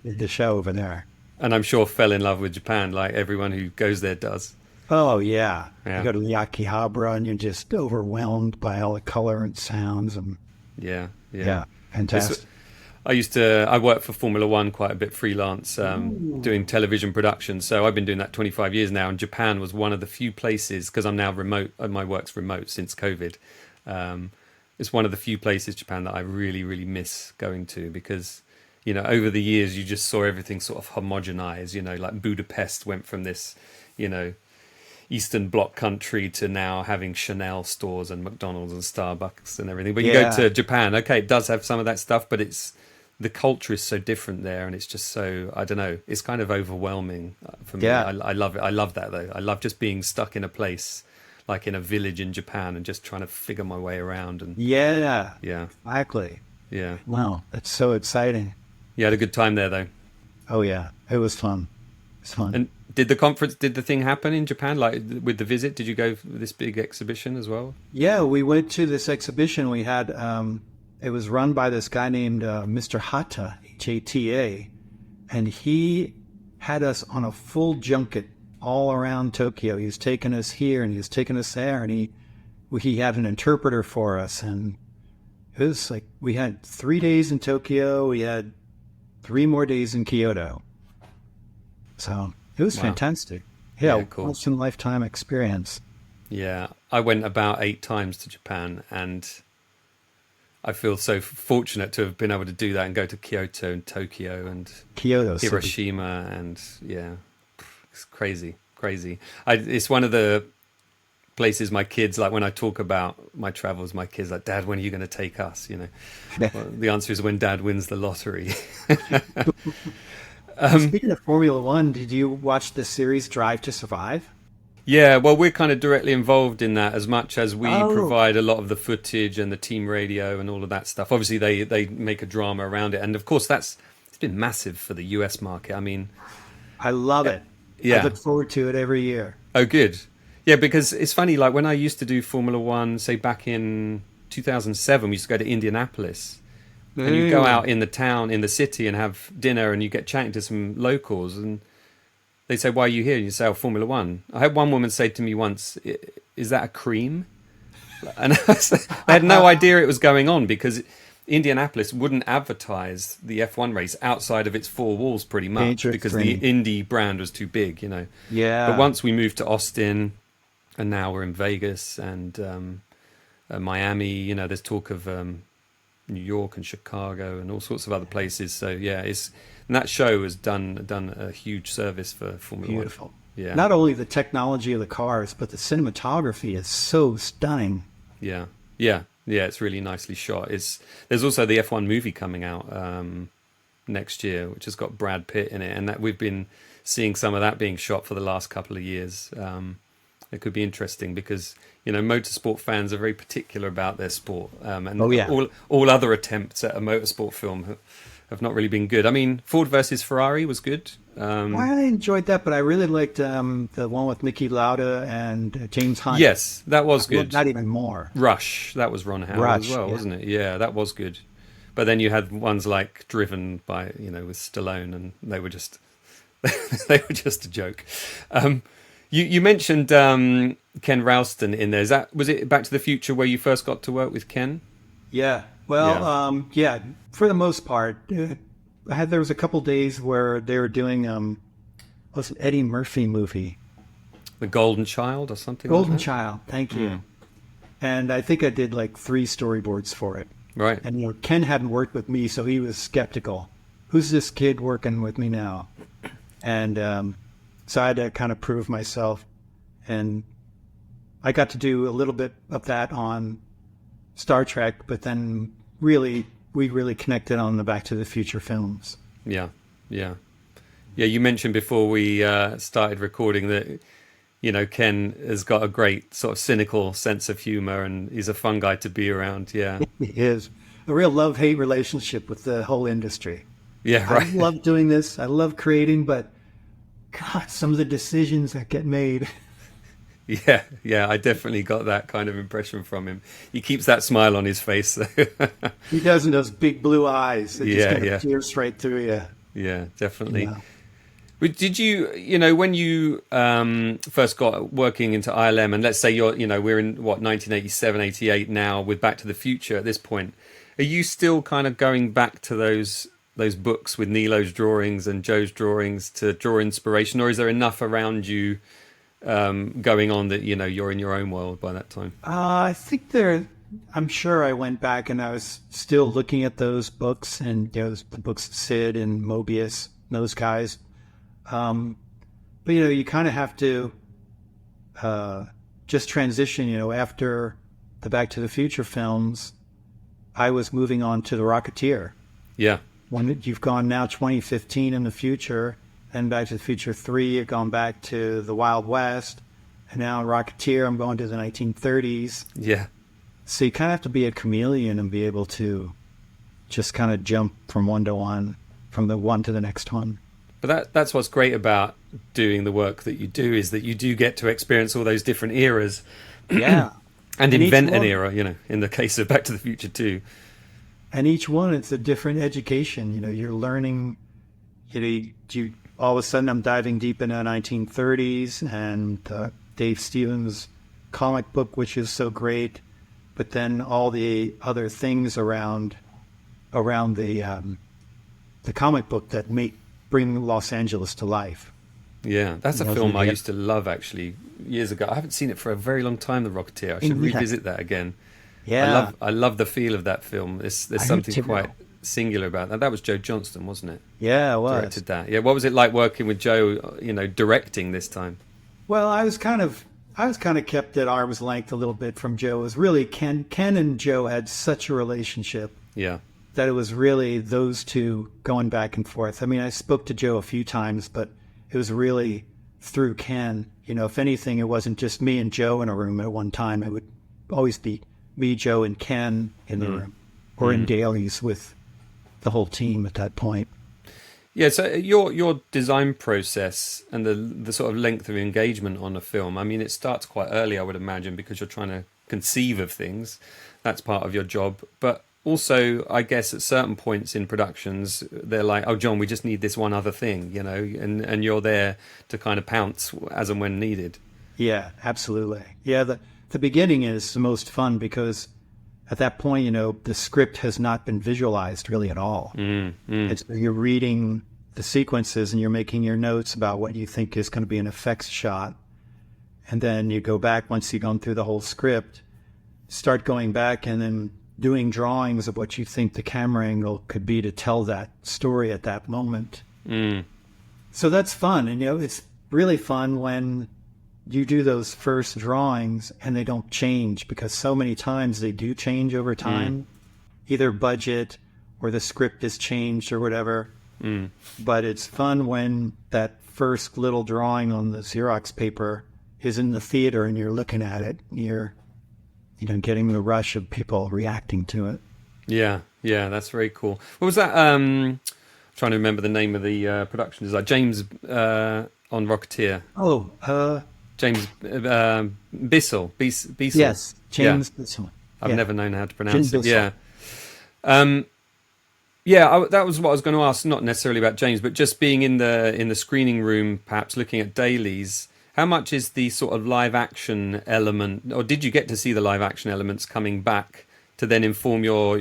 did the show over there. And I'm sure fell in love with Japan, like everyone who goes there does. Oh, yeah. You go to the Akihabara, and you're just overwhelmed by all the color and sounds. And yeah, fantastic. I worked for Formula One quite a bit freelance, doing television production. So I've been doing that 25 years now. And Japan was one of the few places, because I'm now remote, my work's remote since COVID. It's one of the few places, Japan, that I really, really miss going to, because, you know, over the years, you just saw everything sort of homogenize. You know, like Budapest went from this, you know, Eastern Bloc country to now having Chanel stores and McDonald's and Starbucks and everything. But you go to Japan, okay, it does have some of that stuff, but it's the culture is so different there, and it's just so, I don't know, it's kind of overwhelming for me. Yeah. I love it. I love that though. I love just being stuck in a place like in a village in Japan and just trying to figure my way around. And Yeah, yeah, exactly. yeah. Wow, that's so exciting. You had a good time there though. Oh yeah, it was fun. It's fun. And did the thing happen in Japan, like with the visit? Did you go for this big exhibition as well? Yeah, we went to this exhibition. We had it was run by this guy named Mr. Hata, Hata, and he had us on a full junket all around Tokyo. He was taking us here and he was taking us there, and he had an interpreter for us. And it was like we had 3 days in Tokyo. We had 3 more days in Kyoto. So it was fantastic. Yeah, cool. Once in a lifetime experience. Yeah, I went about 8 times to Japan, and I feel so fortunate to have been able to do that and go to Kyoto and Tokyo and Kyoto, Hiroshima, and yeah, it's crazy. It's one of the places my kids, like when I talk about my travels, my kids like, Dad, when are you going to take us? You know, well, the answer is when Dad wins the lottery. Speaking of Formula One, did you watch the series Drive to Survive? Yeah, well, we're kind of directly involved in that as much as we provide a lot of the footage and the team radio and all of that stuff. Obviously, they make a drama around it. And of course, it's been massive for the US market. I mean, I love it. Yeah. I look forward to it every year. Oh, good. Yeah, because it's funny, like when I used to do Formula One, say back in 2007, we used to go to Indianapolis. And you go out in the town, in the city, and have dinner, and you get chatting to some locals, and they say, why are you here? And you say, oh, Formula One. I had one woman say to me once, is that a cream? And I had no idea it was going on, because Indianapolis wouldn't advertise the F1 race outside of its 4 walls pretty much, because the Indy brand was too big, you know. Yeah. But once we moved to Austin, and now we're in Vegas and Miami, you know, there's talk of New York and Chicago and all sorts of other places. So yeah, and that show has done a huge service for Formula Beautiful. One. Yeah. Not only the technology of the cars, but the cinematography is so stunning. Yeah. It's really nicely shot. There's also the F1 movie coming out next year, which has got Brad Pitt in it, and that we've been seeing some of that being shot for the last couple of years. It could be interesting because, you know, motorsport fans are very particular about their sport, and all other attempts at a motorsport film have not really been good. I mean, Ford versus Ferrari was good. I enjoyed that, but I really liked the one with Niki Lauda and James Hunt. Yes, that was good. Not even more. Rush, that was Ron Howard as well, wasn't it? Yeah, that was good. But then you had ones like Driven by, you know, with Stallone, and they were just a joke. You mentioned Ken Ralston in there. Was it Back to the Future where you first got to work with Ken? Yeah. Well, for the most part. There was a couple days where they were doing was an Eddie Murphy movie. The Golden Child or something Golden like that? Child, thank you. And I think I did like 3 storyboards for it. Right. And, you know, Ken hadn't worked with me, so he was skeptical. Who's this kid working with me now? And so I had to kind of prove myself. And I got to do a little bit of that on Star Trek, but then we really connected on the Back to the Future films. Yeah. You mentioned before we started recording that, you know, Ken has got a great sort of cynical sense of humor, and he's a fun guy to be around. Yeah, he is a real love-hate relationship with the whole industry. Yeah, right. I love doing this. I love creating, but God, some of the decisions that get made. Yeah, I definitely got that kind of impression from him. He keeps that smile on his face. He does, in those big blue eyes that just kind of pierce right through you. Yeah, definitely. Yeah. But did you know, when you first got working into ILM, and let's say we're in 1987, 88 now with Back to the Future at this point, are you still kind of going back to those books with Nilo's drawings and Joe's drawings to draw inspiration, or is there enough around you going on that, you know, you're in your own world by that time? I think I'm sure I went back and I was still looking at those books, and, you know, the books of Sid and Mobius, and those guys. But, you know, you kind of have to just transition. You know, after the Back to the Future films, I was moving on to The Rocketeer. Yeah. when you've gone now 2015 in the future, and Back to the Future 3, you've gone back to the Wild West, and now in Rocketeer, I'm going to the 1930s. Yeah. So you kind of have to be a chameleon and be able to just kind of jump from one to one, from the one to the next one. But that's what's great about doing the work that you do, is that you do get to experience all those different eras. Yeah. And invent an era, in the case of Back to the Future 2. And each one, it's a different education. You're learning, you all of a sudden I'm diving deep into the 1930s and Dave Stevens' comic book, which is so great, but then all the other things around the comic book that bring Los Angeles to life. Yeah, that's a film I used to love, actually, years ago. I haven't seen it for a very long time, The Rocketeer. I should revisit that again. Yeah. I love the feel of that film. There's something quite singular about that. That was Joe Johnston, wasn't it? Yeah, it was. Directed that. Yeah, what was it like working with Joe, directing this time? Well, I was kind of kept at arm's length a little bit from Joe. It was really Ken and Joe had such a relationship. Yeah. That it was really those two going back and forth. I mean, I spoke to Joe a few times, but it was really through Ken. If anything, it wasn't just me and Joe in a room at one time. It would always be me, Joe, and Ken in the room, or in dailies with the whole team at that point. Yeah, so your design process and the sort of length of engagement on a film, I mean, it starts quite early, I would imagine, because you're trying to conceive of things. That's part of your job. But also, I guess at certain points in productions, they're like, oh, John, we just need this one other thing, and you're there to kind of pounce as and when needed. Yeah, absolutely. Yeah, the beginning is the most fun because at that point, the script has not been visualized really at all. You're reading the sequences and you're making your notes about what you think is going to be an effects shot. And then you go back, once you've gone through the whole script, start going back and then doing drawings of what you think the camera angle could be to tell that story at that moment. So that's fun. And, it's really fun when you do those first drawings and they don't change, because so many times they do change over time, either budget or the script is changed or whatever. But it's fun when that first little drawing on the Xerox paper is in the theater and you're looking at it. You're, getting the rush of people reacting to it. Yeah, that's very cool. What was that? Trying to remember the name of the production design. James on Rocketeer. James Bissell. Bissell. Yes, James Bissell. I've never known how to pronounce it. Yeah. That was what I was going to ask. Not necessarily about James, but just being in the screening room, perhaps looking at dailies. How much is the sort of live action element, or did you get to see the live action elements coming back to then inform your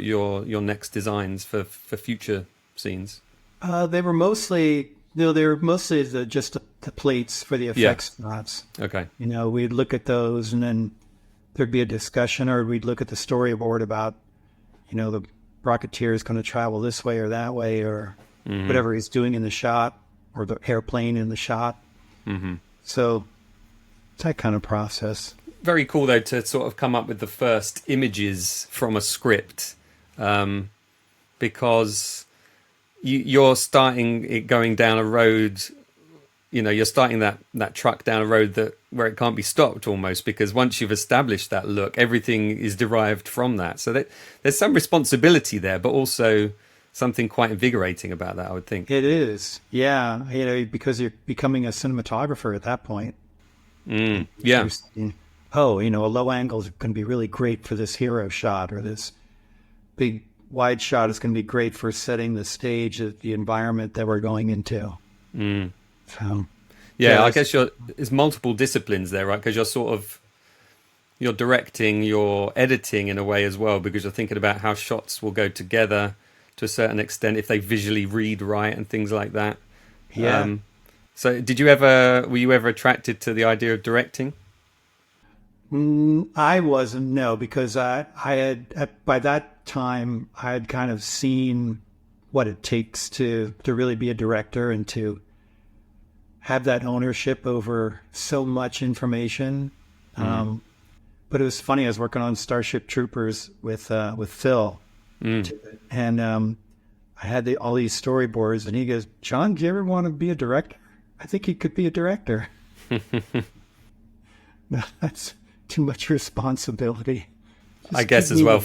next designs for future scenes? They were mostly just the plates for the effects shots. Okay. We'd look at those and then there'd be a discussion, or we'd look at the storyboard about, the Rocketeer is going to travel this way or that way, or whatever he's doing in the shot, or the airplane in the shot. So it's that kind of process. Very cool, though, to sort of come up with the first images from a script, because you're starting it going down a road. You're starting that truck down a road where it can't be stopped almost, because once you've established that look, everything is derived from that. So there's some responsibility there, but also something quite invigorating about that, I would think. It is. Yeah. Because you're becoming a cinematographer at that point. Yeah. A low angle is going to be really great for this hero shot, or this big wide shot is going to be great for setting the stage of the environment that we're going into. So, I guess there's multiple disciplines there, right? Because you're directing, you're editing in a way as well, because you're thinking about how shots will go together to a certain extent, if they visually read right and things like that. Yeah. So were you ever attracted to the idea of directing? I wasn't, no, because I had, by that time, I had kind of seen what it takes to really be a director and to have that ownership over so much information. But it was funny, I was working on Starship Troopers with Phil. And I had all these storyboards, and he goes, "John, do you ever want to be a director? I think he could be a director." No, that's too much responsibility. I guess as well.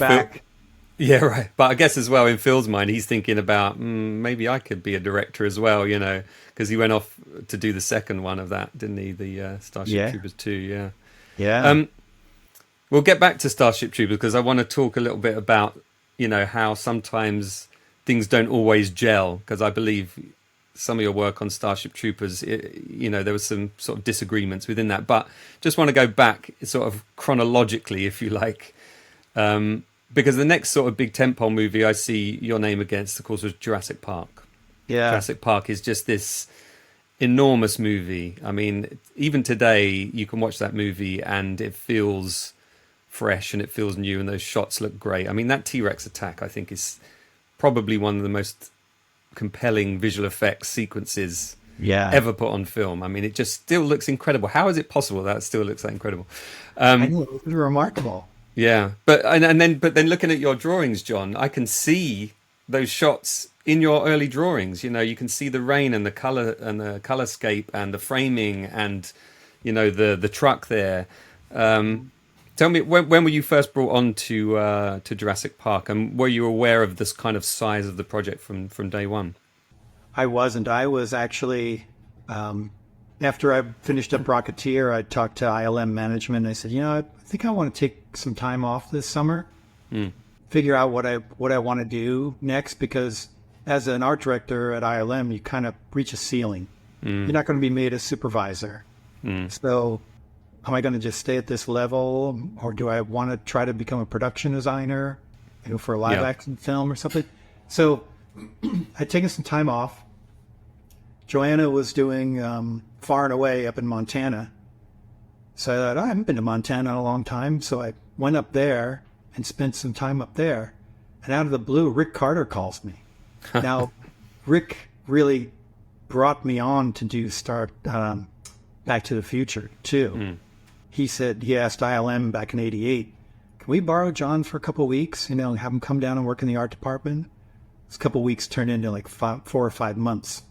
Yeah, right. But I guess as well, in Phil's mind, he's thinking about maybe I could be a director as well, because he went off to do the second one of that, didn't he? The Starship Troopers 2, yeah. Yeah. We'll get back to Starship Troopers because I want to talk a little bit about, how sometimes things don't always gel, because I believe some of your work on Starship Troopers, there was some sort of disagreements within that. But just want to go back sort of chronologically, if you like, because the next sort of big tentpole movie I see your name against, of course, was Jurassic Park. Yeah. Jurassic Park is just this enormous movie. I mean, even today, you can watch that movie and it feels fresh and it feels new and those shots look great. I mean, that T-Rex attack, I think, is probably one of the most compelling visual effects sequences ever put on film. I mean, it just still looks incredible. How is it possible that it still looks that incredible? I know, it was remarkable. Yeah, but then looking at your drawings, John, I can see those shots in your early drawings. You can see the rain and the colorscape and the framing and the truck there. Tell me, when were you first brought on to Jurassic Park, and were you aware of this kind of size of the project from day one? I wasn't. I was actually, after I finished up Rocketeer, I talked to ILM management. And I said, I think I want to take some time off this summer, figure out what I want to do next, because as an art director at ILM, you kind of reach a ceiling. You're not going to be made a supervisor. So am I going to just stay at this level, or do I want to try to become a production designer, for a live action film or something? So I'd taken some time off. Joanna was doing Far and Away up in Montana. So I thought, I haven't been to Montana in a long time. So I went up there and spent some time up there. And out of the blue, Rick Carter calls me. Now, Rick really brought me on to do Back to the Future, too. He asked ILM back in '88, can we borrow John for a couple of weeks, have him come down and work in the art department? This couple of weeks turned into like 4 or 5 months.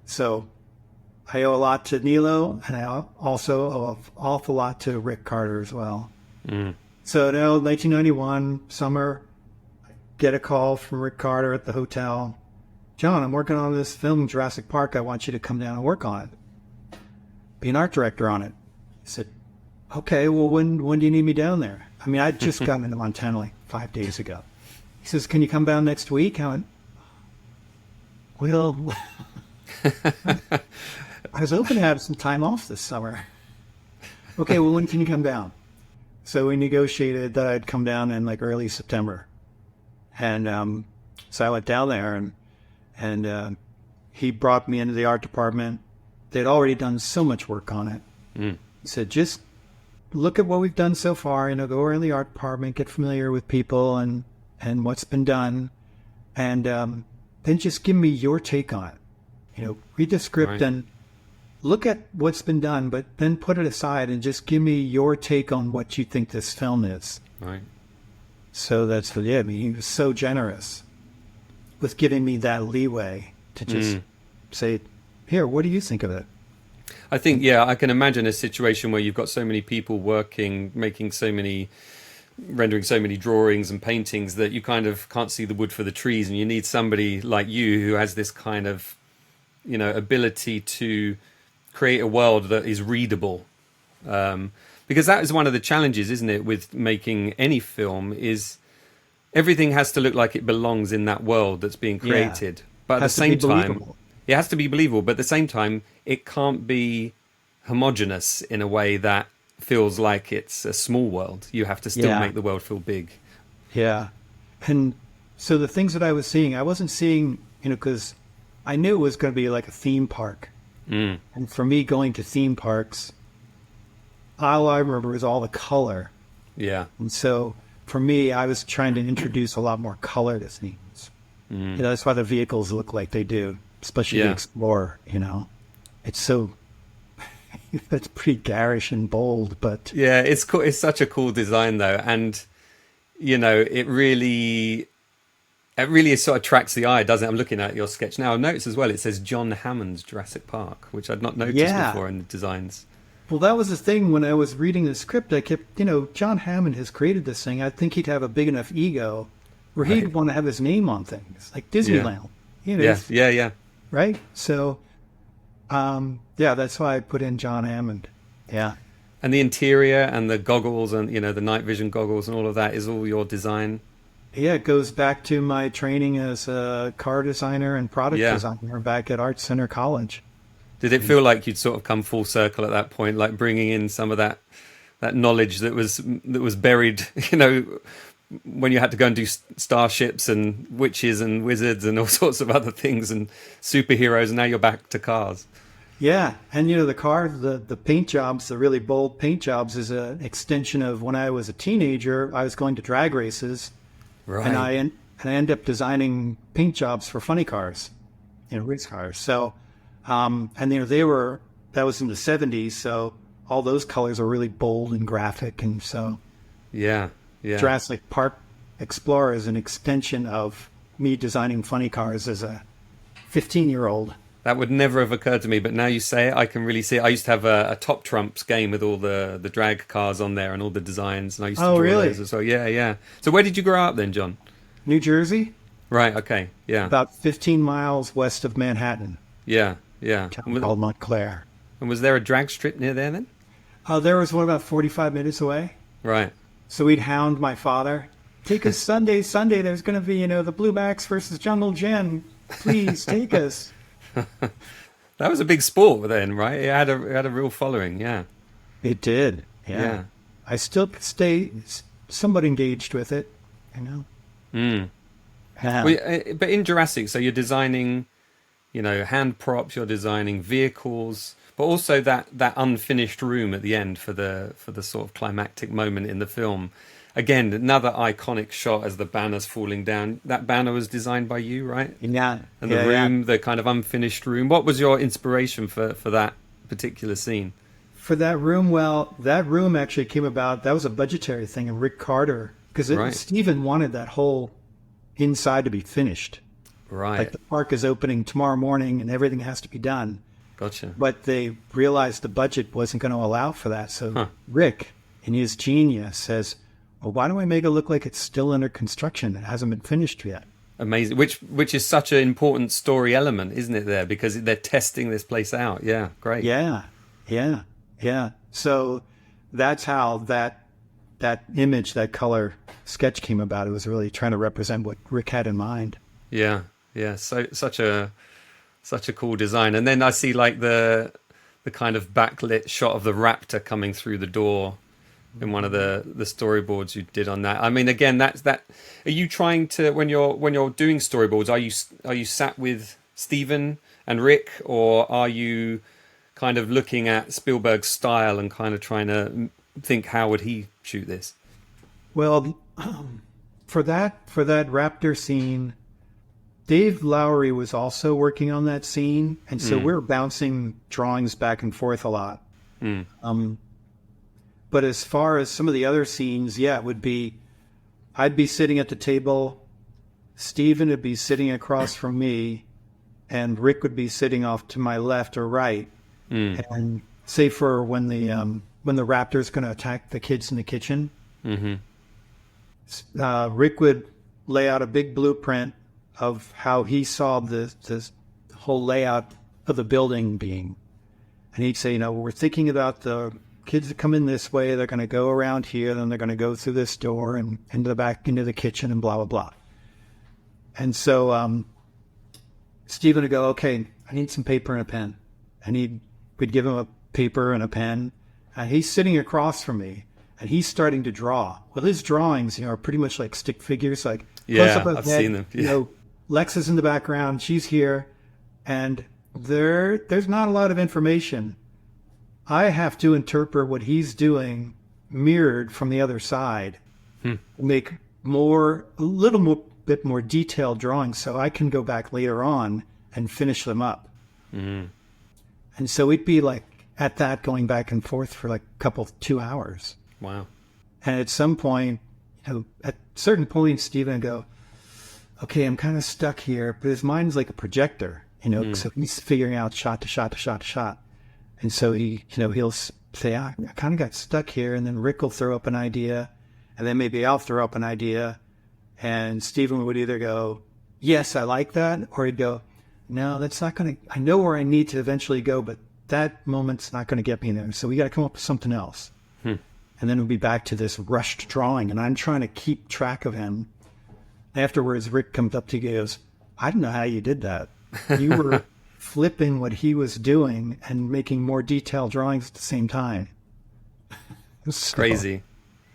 So I owe a lot to Nilo, and I also owe an awful lot to Rick Carter as well. So now, 1991, summer, I get a call from Rick Carter at the hotel. John, I'm working on this film, Jurassic Park. I want you to come down and work on it. Be an art director on it. I said, okay, well, when do you need me down there? I mean, I'd just gotten into Montana like 5 days ago. He says, can you come down next week? I went, well, I was hoping to have some time off this summer. Okay, well, when can you come down? So we negotiated that I'd come down in like early September. And so I went down there, and he brought me into the art department. They'd already done so much work on it. He said, just look at what we've done so far, go around the art department, get familiar with people and what's been done, and then just give me your take on it. Read the script and look at what's been done, but then put it aside and just give me your take on what you think this film is. Right. So that's what he he was so generous with giving me that leeway to just say, here, what do you think of it? I think, I can imagine a situation where you've got so many people working, rendering so many drawings and paintings that you kind of can't see the wood for the trees, and you need somebody like you who has this kind of, ability to create a world that is readable. Because that is one of the challenges, isn't it, with making any film, is everything has to look like it belongs in that world that's being created. But at the same time, it has to be believable, but at the same time, it can't be homogenous in a way that feels like it's a small world. You have to still make the world feel big. Yeah. And so the things that I was seeing, I wasn't seeing, because I knew it was going to be like a theme park. And for me, going to theme parks, all I remember is all the color. Yeah. And so for me, I was trying to introduce a lot more color to scenes. That's why the vehicles look like they do, especially the Explorer, It's so... It's pretty garish and bold, but... Yeah, it's cool. It's such a cool design, though. And, it really... It really sort of attracts the eye, doesn't it? I'm looking at your sketch now. I've noticed as well, it says John Hammond's Jurassic Park, which I'd not noticed before in the designs. Well, that was the thing when I was reading the script. I kept, John Hammond has created this thing. I think he'd have a big enough ego where he'd want to have his name on things like Disneyland. Yeah. Right? So, that's why I put in John Hammond. Yeah. And the interior and the goggles and, the night vision goggles and all of that is all your design? Yeah, it goes back to my training as a car designer and product designer back at Art Center College. Did it feel like you'd sort of come full circle at that point, like bringing in some of that knowledge that was buried, when you had to go and do starships and witches and wizards and all sorts of other things and superheroes, and now you're back to cars? Yeah, and the car, the paint jobs, the really bold paint jobs, is an extension of when I was a teenager. I was going to drag races, right? And I ended up designing paint jobs for funny cars, race cars. So, that was in the 70s, so all those colors are really bold and graphic, and so yeah. Jurassic Park Explorer is an extension of me designing funny cars as a 15-year-old. That would never have occurred to me, but now you say it, I can really see it. I used to have a Top Trumps game with all the drag cars on there and all the designs, and I used to draw those as well. Yeah. So where did you grow up then, John? New Jersey. Right, okay, yeah. About 15 miles west of Manhattan. Yeah. A town called Montclair. And was there a drag strip near there then? There was one about 45 minutes away. Right. So we'd hound my father. Take us Sunday. There's going to be, the Blue Max versus Jungle Jen. Please take us. That was a big sport then, right? It had a real following, yeah. It did, yeah. I still stay somewhat engaged with it, Well, but in Jurassic, so you're designing, hand props, you're designing vehicles, but also that unfinished room at the end for the sort of climactic moment in the film. Again, another iconic shot as the banner's falling down. That banner was designed by you, right? Yeah. And the room, the kind of unfinished room. What was your inspiration for that particular scene? For that room, that room actually came about, that was a budgetary thing, and Rick Carter, because Steven wanted that whole inside to be finished. Right. Like the park is opening tomorrow morning and everything has to be done. Gotcha. But they realized the budget wasn't going to allow for that. So Rick, in his genius, says, well, why don't we make it look like it's still under construction? It hasn't been finished yet. Amazing. Which is such an important story element, isn't it, there? Because they're testing this place out. Yeah, great. Yeah. So that's how that image, that color sketch came about. It was really trying to represent what Rick had in mind. Yeah. So such a cool design. And then I see like the kind of backlit shot of the raptor coming through the door in one of the storyboards you did on that. I mean, again, that. Are you trying to, when you're doing storyboards, are you sat with Steven and Rick, or are you kind of looking at Spielberg's style and kind of trying to think how would he shoot this? Well, for that raptor scene, Dave Lowery was also working on that scene, and so we're bouncing drawings back and forth a lot. But as far as some of the other scenes, it would be, I'd be sitting at the table, Steven would be sitting across from me, and Rick would be sitting off to my left or right. And say for when the raptor's going to attack the kids in the kitchen, Rick would lay out a big blueprint of how he saw this whole layout of the building being. And he'd say, we're thinking about the kids that come in this way, they're going to go around here, then they're going to go through this door and into the back, into the kitchen, and blah, blah, blah. And so Steven would go, okay, I need some paper and a pen. And we'd give him a paper and a pen. And he's sitting across from me, and he's starting to draw. Well, his drawings, are pretty much like stick figures, like close up of I've head, seen them. Yeah. Lex is in the background, she's here, and there's not a lot of information. I have to interpret what he's doing mirrored from the other side, make a little bit more detailed drawings so I can go back later on and finish them up. And so we'd be like at that going back and forth for like 2 hours. Wow. And at some point, at certain points, Steven would go, okay, I'm kind of stuck here, but his mind's like a projector, so he's figuring out shot to shot to shot to shot. And so he'll say, I kind of got stuck here. And then Rick will throw up an idea, and then maybe I'll throw up an idea. And Steven would either go, yes, I like that. Or he'd go, no, that's not going to, I know where I need to eventually go, but that moment's not going to get me there. So we got to come up with something else. And then we'll be back to this rushed drawing. And I'm trying to keep track of him. Afterwards, Rick comes up to you and goes, I don't know how you did that. You were flipping what he was doing and making more detailed drawings at the same time. So, crazy.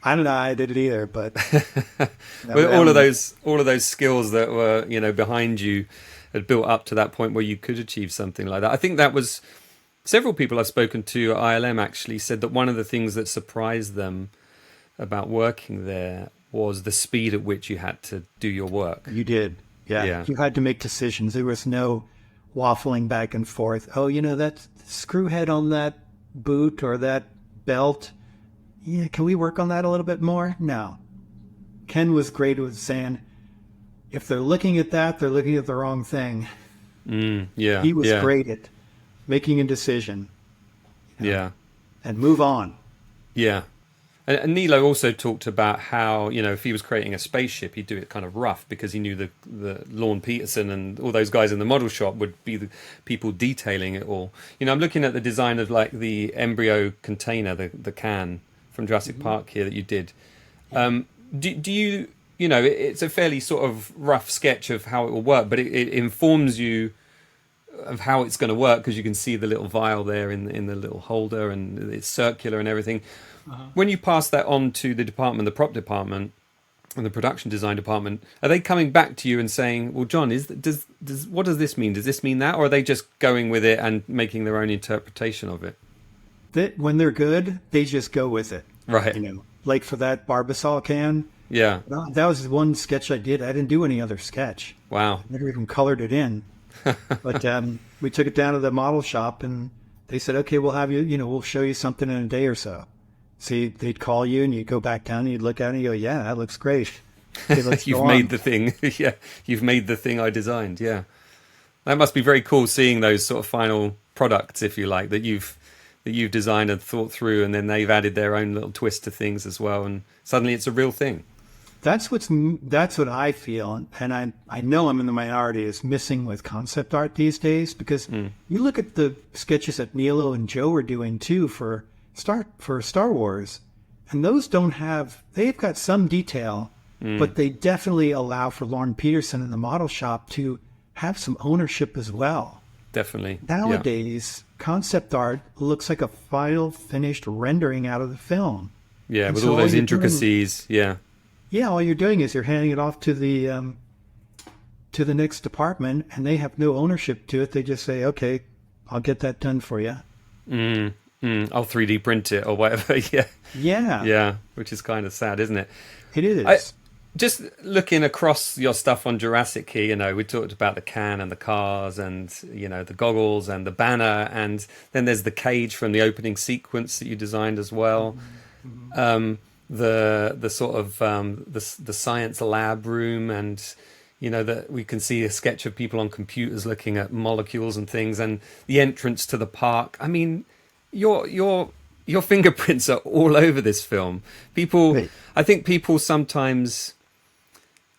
I don't know how I did it either, but well, all of those skills that were, behind you had built up to that point where you could achieve something like that. I think that was several people I've spoken to at ILM actually said that one of the things that surprised them about working there was the speed at which you had to do your work. You did. Yeah. You had to make decisions. There was no waffling back and forth. Oh, that screw head on that boot or that belt. Yeah, can we work on that a little bit more? No. Ken was great with saying, if they're looking at that, they're looking at the wrong thing. He was great at making a decision. And move on. Yeah. And Nilo also talked about how, if he was creating a spaceship, he'd do it kind of rough because he knew the Lorne Peterson and all those guys in the model shop would be the people detailing it all. I'm looking at the design of like the embryo container, the can from Jurassic Park here that you did. Do you, it's a fairly sort of rough sketch of how it will work, but it informs you of how it's going to work because you can see the little vial there in the little holder and it's circular and everything. When you pass that on to the department, the prop department and the production design department, are they coming back to you and saying, well, John, what does this mean? Does this mean that? Or are they just going with it and making their own interpretation of it? When they're good, they just go with it. Right. Like for that Barbasol can. Yeah. That was one sketch I did. I didn't do any other sketch. Wow. I never even colored it in. But we took it down to the model shop and they said, okay, we'll have you, we'll show you something in a day or so. See, they'd call you and you'd go back down and you'd look at it and you go, yeah, that looks great. Okay, you've made the thing. Yeah. You've made the thing I designed. Yeah. That must be very cool seeing those sort of final products, if you like, that you've designed and thought through, and then they've added their own little twist to things as well, and suddenly it's a real thing. That's what I feel, and I know I'm in the minority, is missing with concept art these days, because you look at the sketches that Nilo and Joe were doing too for Star Wars, and those they've got some detail, but they definitely allow for Lorne Peterson in the model shop to have some ownership as well. Definitely. Nowadays, concept art looks like a final finished rendering out of the film. Yeah, and with all those intricacies. Yeah, all you're doing is you're handing it off to the next department, and they have no ownership to it. They just say, okay, I'll get that done for you. I'll 3D print it or whatever. Yeah, which is kind of sad, isn't it? It is. Just looking across your stuff on Jurassic here, we talked about the can and the cars and, the goggles and the banner. And then there's the cage from the opening sequence that you designed as well. The sort of the science lab room, and, that we can see a sketch of people on computers looking at molecules and things, and the entrance to the park. I mean, your fingerprints are all over this film. I think people sometimes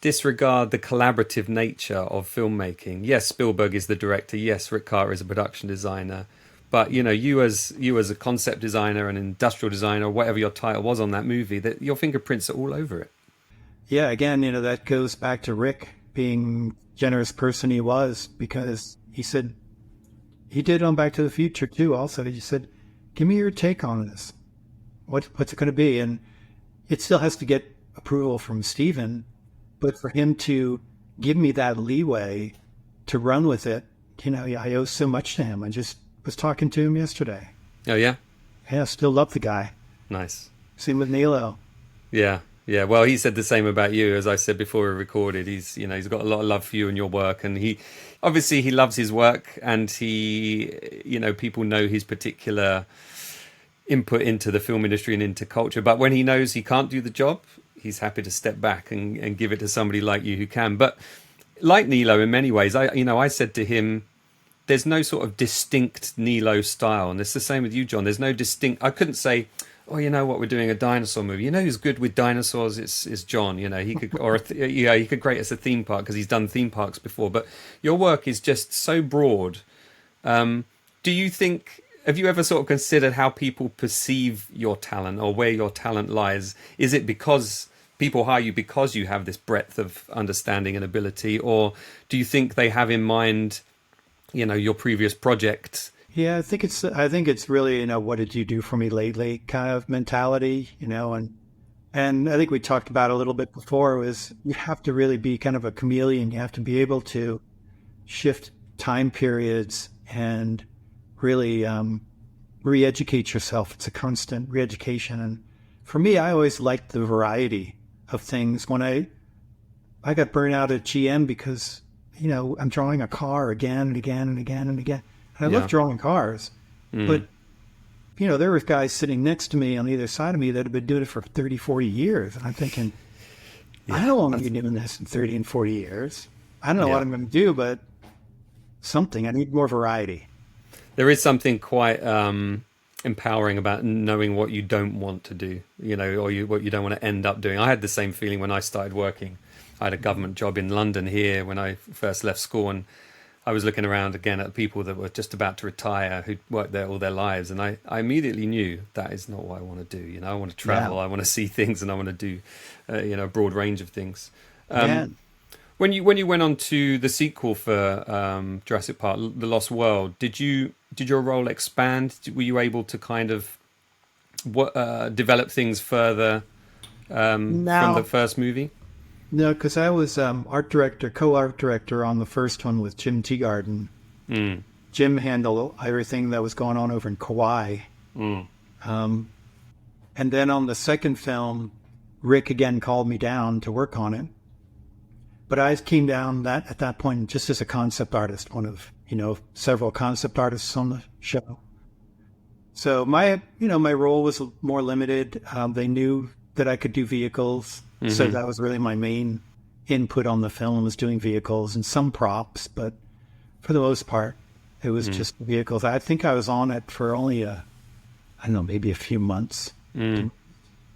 disregard the collaborative nature of filmmaking. Yes, Spielberg is the director. Yes, Rick Carter is a production designer. But you as a concept designer and industrial designer, or whatever your title was on that movie, that your fingerprints are all over it. Yeah, again, that goes back to Rick being generous person he was, because he said he did on Back to the Future too. Also, he said, "Give me your take on this. What's it going to be?" And it still has to get approval from Steven. But for him to give me that leeway to run with it, I owe so much to him. I just was talking to him yesterday. Oh, yeah? Yeah, still love the guy. Nice. Same with Nilo. Yeah. Well, he said the same about you, as I said before we recorded. He's got a lot of love for you and your work, and he loves his work, and people know his particular input into the film industry and into culture. But when he knows he can't do the job, he's happy to step back and give it to somebody like you who can. But like Nilo in many ways. I said to him, there's no sort of distinct Nilo style, and it's the same with you, John. There's no distinct. I couldn't say, oh, you know what, we're doing a dinosaur movie. You know who's good with dinosaurs? It's John. You know, he could, or he could create us a theme park because he's done theme parks before. But your work is just so broad. Do you think? Have you ever sort of considered how people perceive your talent or where your talent lies? Is it because people hire you because you have this breadth of understanding and ability, or do you think they have in mind, you know, your previous project? Yeah, I think it's really, you know, what did you do for me lately kind of mentality, you know, and I think we talked about it a little bit before, was you have to really be kind of a chameleon. You have to be able to shift time periods and really re-educate yourself. It's a constant re-education. And for me, I always liked the variety of things. When I got burnt out at GM because, you know, I'm drawing a car again and again and again and again. And I love drawing cars, but, you know, there were guys sitting next to me on either side of me that have been doing it for 30, 40 years. And I'm thinking, I don't want to be doing this in 30 and 40 years. I don't know what I'm going to do, but something. I need more variety. There is something quite empowering about knowing what you don't want to do, you know, or what you don't want to end up doing. I had the same feeling when I started working. I had a government job in London here when I first left school, and I was looking around again at people that were just about to retire, who'd worked there all their lives, and I immediately knew that is not what I want to do. You know, I want to travel, I want to see things, and I want to do, you know, a broad range of things. When you went on to the sequel for Jurassic Park, The Lost World, did your role expand? Were you able to kind of develop things further from the first movie? No, because I was co-art director on the first one with Jim Teagarden. Jim handled everything that was going on over in Kauai. And then on the second film, Rick again called me down to work on it. But I came down at that point just as a concept artist, one of, you know, several concept artists on the show. So my role was more limited. They knew that I could do vehicles. So that was really my main input on the film, was doing vehicles and some props. But for the most part, it was just vehicles. I think I was on it for only maybe a few months.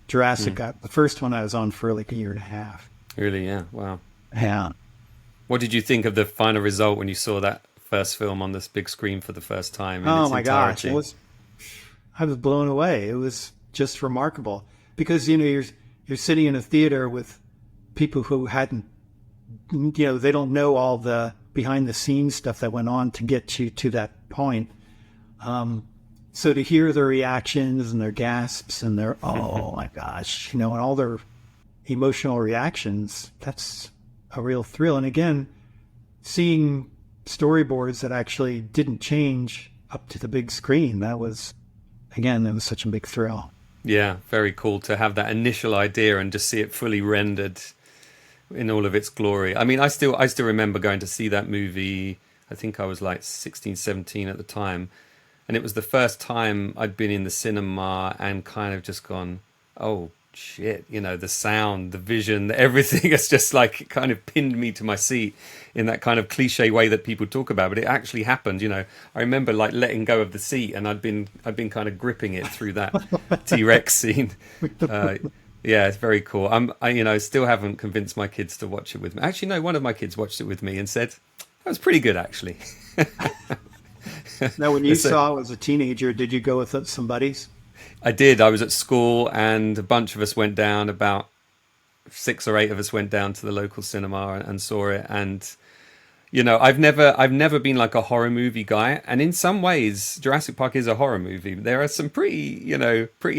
Jurassic the first one I was on for like a year and a half. Really? Yeah. Wow. Yeah. What did you think of the final result when you saw that first film on this big screen for the first time? Oh my gosh. I was blown away. It was just remarkable because, you know, you're sitting in a theater with people who hadn't, you know, they don't know all the behind the scenes stuff that went on to get you to that point. So to hear their reactions and their gasps and their, oh my gosh, you know, and all their emotional reactions, that's a real thrill. And again, seeing storyboards that actually didn't change up to the big screen, that was such a big thrill. Yeah, very cool to have that initial idea and just see it fully rendered in all of its glory. I mean, I still remember going to see that movie. I think I was like 16, 17 at the time. And it was the first time I'd been in the cinema and kind of just gone, oh, shit, you know, the sound, the vision, everything has just like kind of pinned me to my seat in that kind of cliche way that people talk about, but it actually happened. You know, I remember like letting go of the seat and I'd been kind of gripping it through that T-Rex scene. Yeah, it's very cool. I still haven't convinced my kids to watch it with me. Actually, no, one of my kids watched it with me and said that was pretty good, actually. Now, when you saw it as a teenager, did you go with some buddies? I did. I was at school and a bunch of us went down, about 6 or 8 of us went down to the local cinema and saw it. And, you know, I've never been like a horror movie guy. And in some ways, Jurassic Park is a horror movie. There are some pretty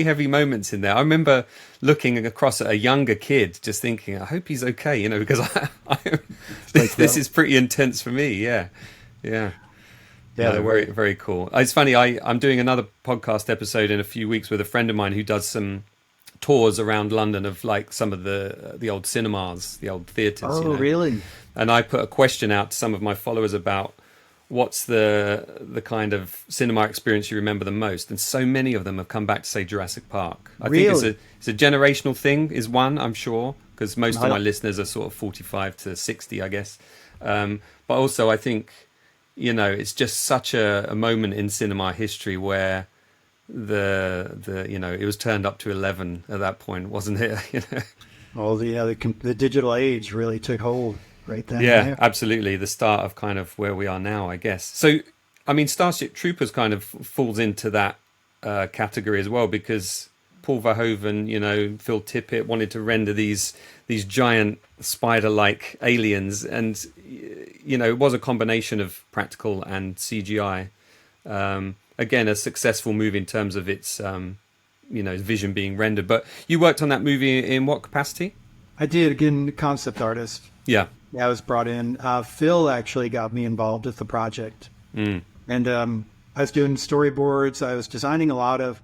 heavy moments in there. I remember looking across at a younger kid, just thinking, I hope he's okay, you know, because this is pretty intense for me. Yeah. Yeah. Yeah, they're very, very cool. It's funny, I'm doing another podcast episode in a few weeks with a friend of mine who does some tours around London of like some of the old cinemas, the old theatres. Oh, you know? Really? And I put a question out to some of my followers about what's the kind of cinema experience you remember the most. And so many of them have come back to say Jurassic Park. I think it's a generational thing is one, I'm sure, because most of my listeners are sort of 45 to 60, I guess. But also I think, it's just such a moment in cinema history where it was turned up to 11 at that point, wasn't it? Well, the digital age really took hold right then. Yeah, and there. absolutely. The start of kind of where we are now, I guess. So, I mean, Starship Troopers kind of falls into that category as well, because Paul Verhoeven, Phil Tippett wanted to render these giant spider-like aliens, and it was a combination of practical and CGI. Again, a successful movie in terms of its vision being rendered. But you worked on that movie in what capacity? I did, again, concept artist. Yeah, I was brought in. Phil actually got me involved with the project, and I was doing storyboards. I was designing a lot of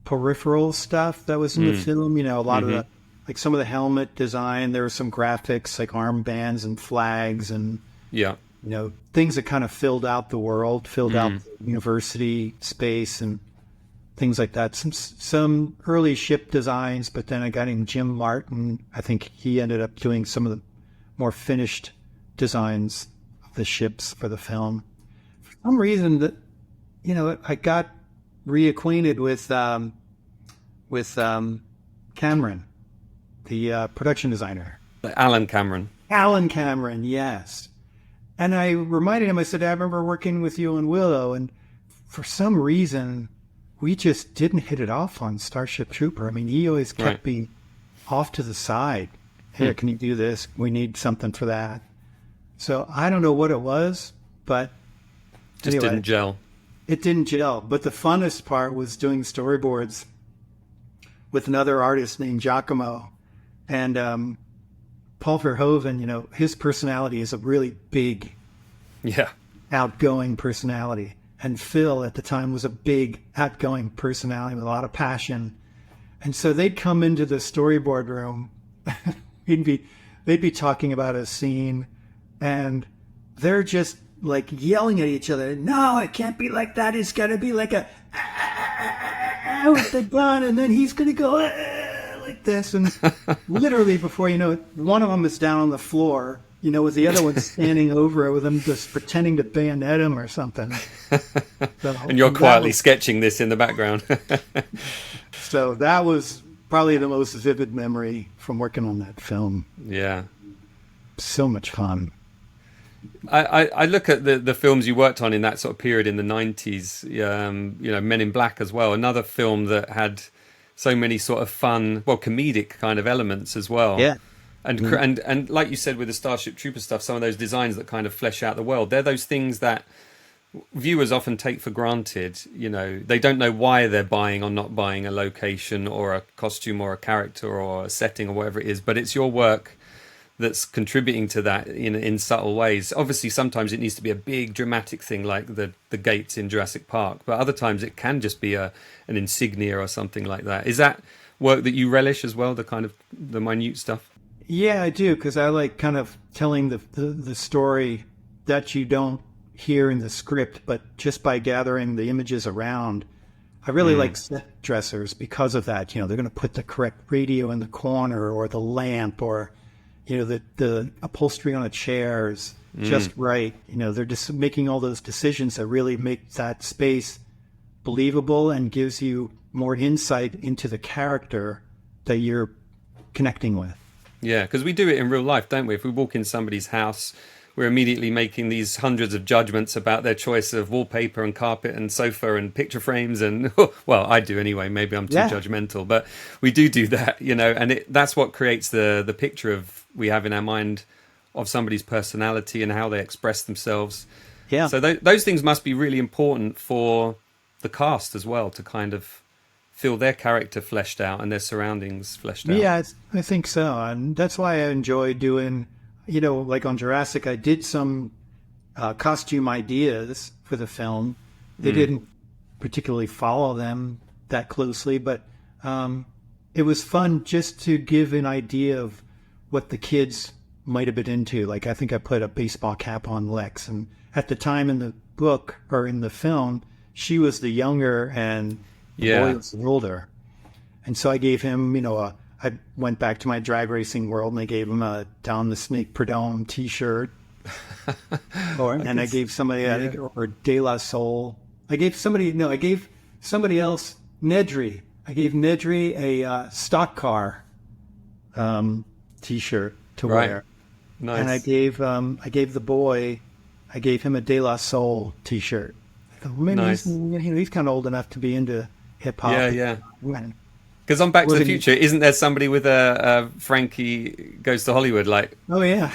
peripheral stuff that was in the film. A lot of some of the helmet design. There were some graphics like armbands and flags, and things that kind of filled out the world, filled out the university space, and things like that. Some early ship designs, but then I got in Jim Martin. I think he ended up doing some of the more finished designs of the ships for the film. For some reason that, I got reacquainted with Cameron, the production designer. Alan Cameron. Alan Cameron, yes. And I reminded him, I said, I remember working with you on Willow, and for some reason, we just didn't hit it off on Starship Trooper. I mean, he always kept me off to the side. Here, can you do this? We need something for that. So I don't know what it was, but just anyway, didn't gel. It didn't gel. But the funnest part was doing storyboards with another artist named Giacomo. And Paul Verhoeven, his personality is a really big, outgoing personality. And Phil at the time was a big, outgoing personality with a lot of passion. And so they'd come into the storyboard room. they'd be talking about a scene, and they're just like yelling at each other. No, it can't be like that. It's got to be like a with the gun, and then he's going to go like this. And literally before you know it, one of them is down on the floor, with the other one standing over it with him just pretending to bayonet him or something. So, and you're quietly sketching this in the background. So that was probably the most vivid memory from working on that film. Yeah. So much fun. I look at the films you worked on in that sort of period in the 90s, Men in Black as well, another film that had so many sort of fun, comedic kind of elements as well. Yeah. And like you said with the Starship Trooper stuff, some of those designs that kind of flesh out the world, they're those things that viewers often take for granted. They don't know why they're buying or not buying a location or a costume or a character or a setting or whatever it is, but it's your work that's contributing to that in subtle ways. Obviously, sometimes it needs to be a big dramatic thing like the gates in Jurassic Park, but other times it can just be an insignia or something like that. Is that work that you relish as well, the kind of the minute stuff? Yeah, I do, because I like kind of telling the story that you don't hear in the script, but just by gathering the images around. I really like set dressers because of that. They're going to put the correct radio in the corner, or the lamp, or the upholstery on a chair is just right. They're just making all those decisions that really make that space believable and gives you more insight into the character that you're connecting with. Yeah, because we do it in real life, don't we? If we walk in somebody's house, we're immediately making these hundreds of judgments about their choice of wallpaper and carpet and sofa and picture frames. And, well, I do anyway. Maybe I'm too judgmental. But we do that, and that's what creates the picture we have in our mind of somebody's personality and how they express themselves. Yeah. So those things must be really important for the cast as well, to kind of feel their character fleshed out and their surroundings fleshed out. Yeah, I think so. And that's why I enjoy doing, like on Jurassic, I did some costume ideas for the film. They didn't particularly follow them that closely, but it was fun just to give an idea of what the kids might have been into. Like, I think I put a baseball cap on Lex, and at the time in the book or in the film, she was the younger and the boy was the older. And so I gave him, a I went back to my drag racing world, and I gave him a Down the Snake Perdome T-shirt. And I gave somebody, or De La Soul. I gave somebody else, Nedry. I gave Nedry a stock car T-shirt to wear. Nice. And I gave the boy, I gave him a De La Soul T-shirt. I thought, man, nice. he's kind of old enough to be into hip hop. Yeah. Because on Back to the Future, isn't there somebody with a Frankie Goes to Hollywood? Like, oh yeah,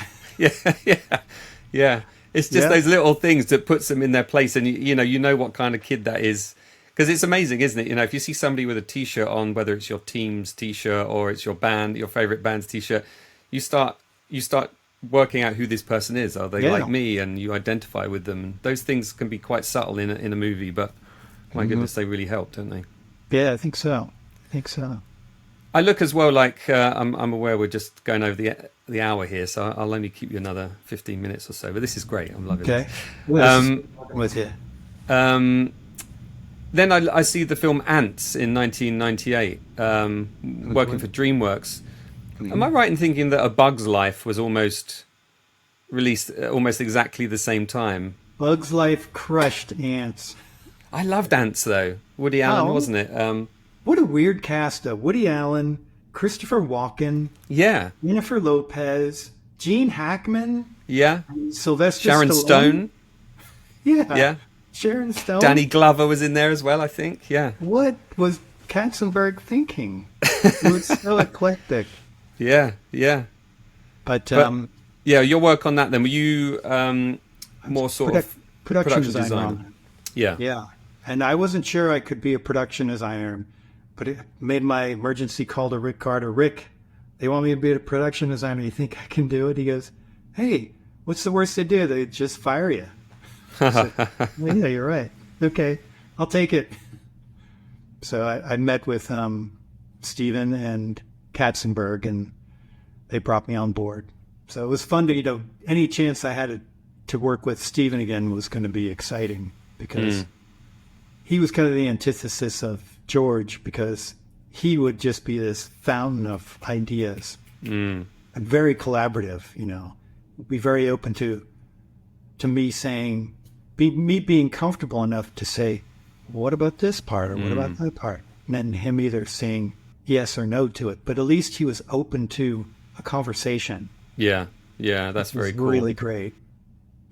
yeah. It's just those little things that puts them in their place, and you know what kind of kid that is. Because it's amazing, isn't it? You know, if you see somebody with a T-shirt on, whether it's your team's T-shirt or it's your favorite band's T-shirt, you start working out who this person is. Are they like me? And you identify with them. And those things can be quite subtle in a movie, but my goodness, they really help, don't they? Yeah, I think so. I look as well like I'm aware we're just going over the hour here, so I'll only keep you another 15 minutes or so. But this is great. I'm loving it. Okay. With you. Then I see the film Antz in 1998, working for DreamWorks. Am I right in thinking that A Bug's Life was almost released almost exactly the same time? Bug's Life crushed Antz. I loved Antz though. Woody Allen, wasn't it? What a weird cast of Woody Allen, Christopher Walken, Jennifer Lopez, Gene Hackman, Sylvester Sharon Stone, Sharon Stone, Danny Glover was in there as well, I think. Yeah. What was Katzenberg thinking? It was so eclectic. Yeah. But your work on that then, were you more sort of production designer? Yeah. And I wasn't sure I could be a production designer, but it made my emergency call to Rick Carter. Rick, they want me to be a production designer. You think I can do it? He goes, hey, what's the worst they do? They just fire you. I said, well, yeah, you're right. Okay, I'll take it. So I met with Steven and Katzenberg, and they brought me on board. So it was fun to, any chance I had to work with Steven again was going to be exciting, because he was kind of the antithesis of George, because he would just be this fountain of ideas and very collaborative, be very open to me saying, me being comfortable enough to say, what about this part or what about that part? And then him either saying yes or no to it. But at least he was open to a conversation. Yeah, that's very cool. Really great.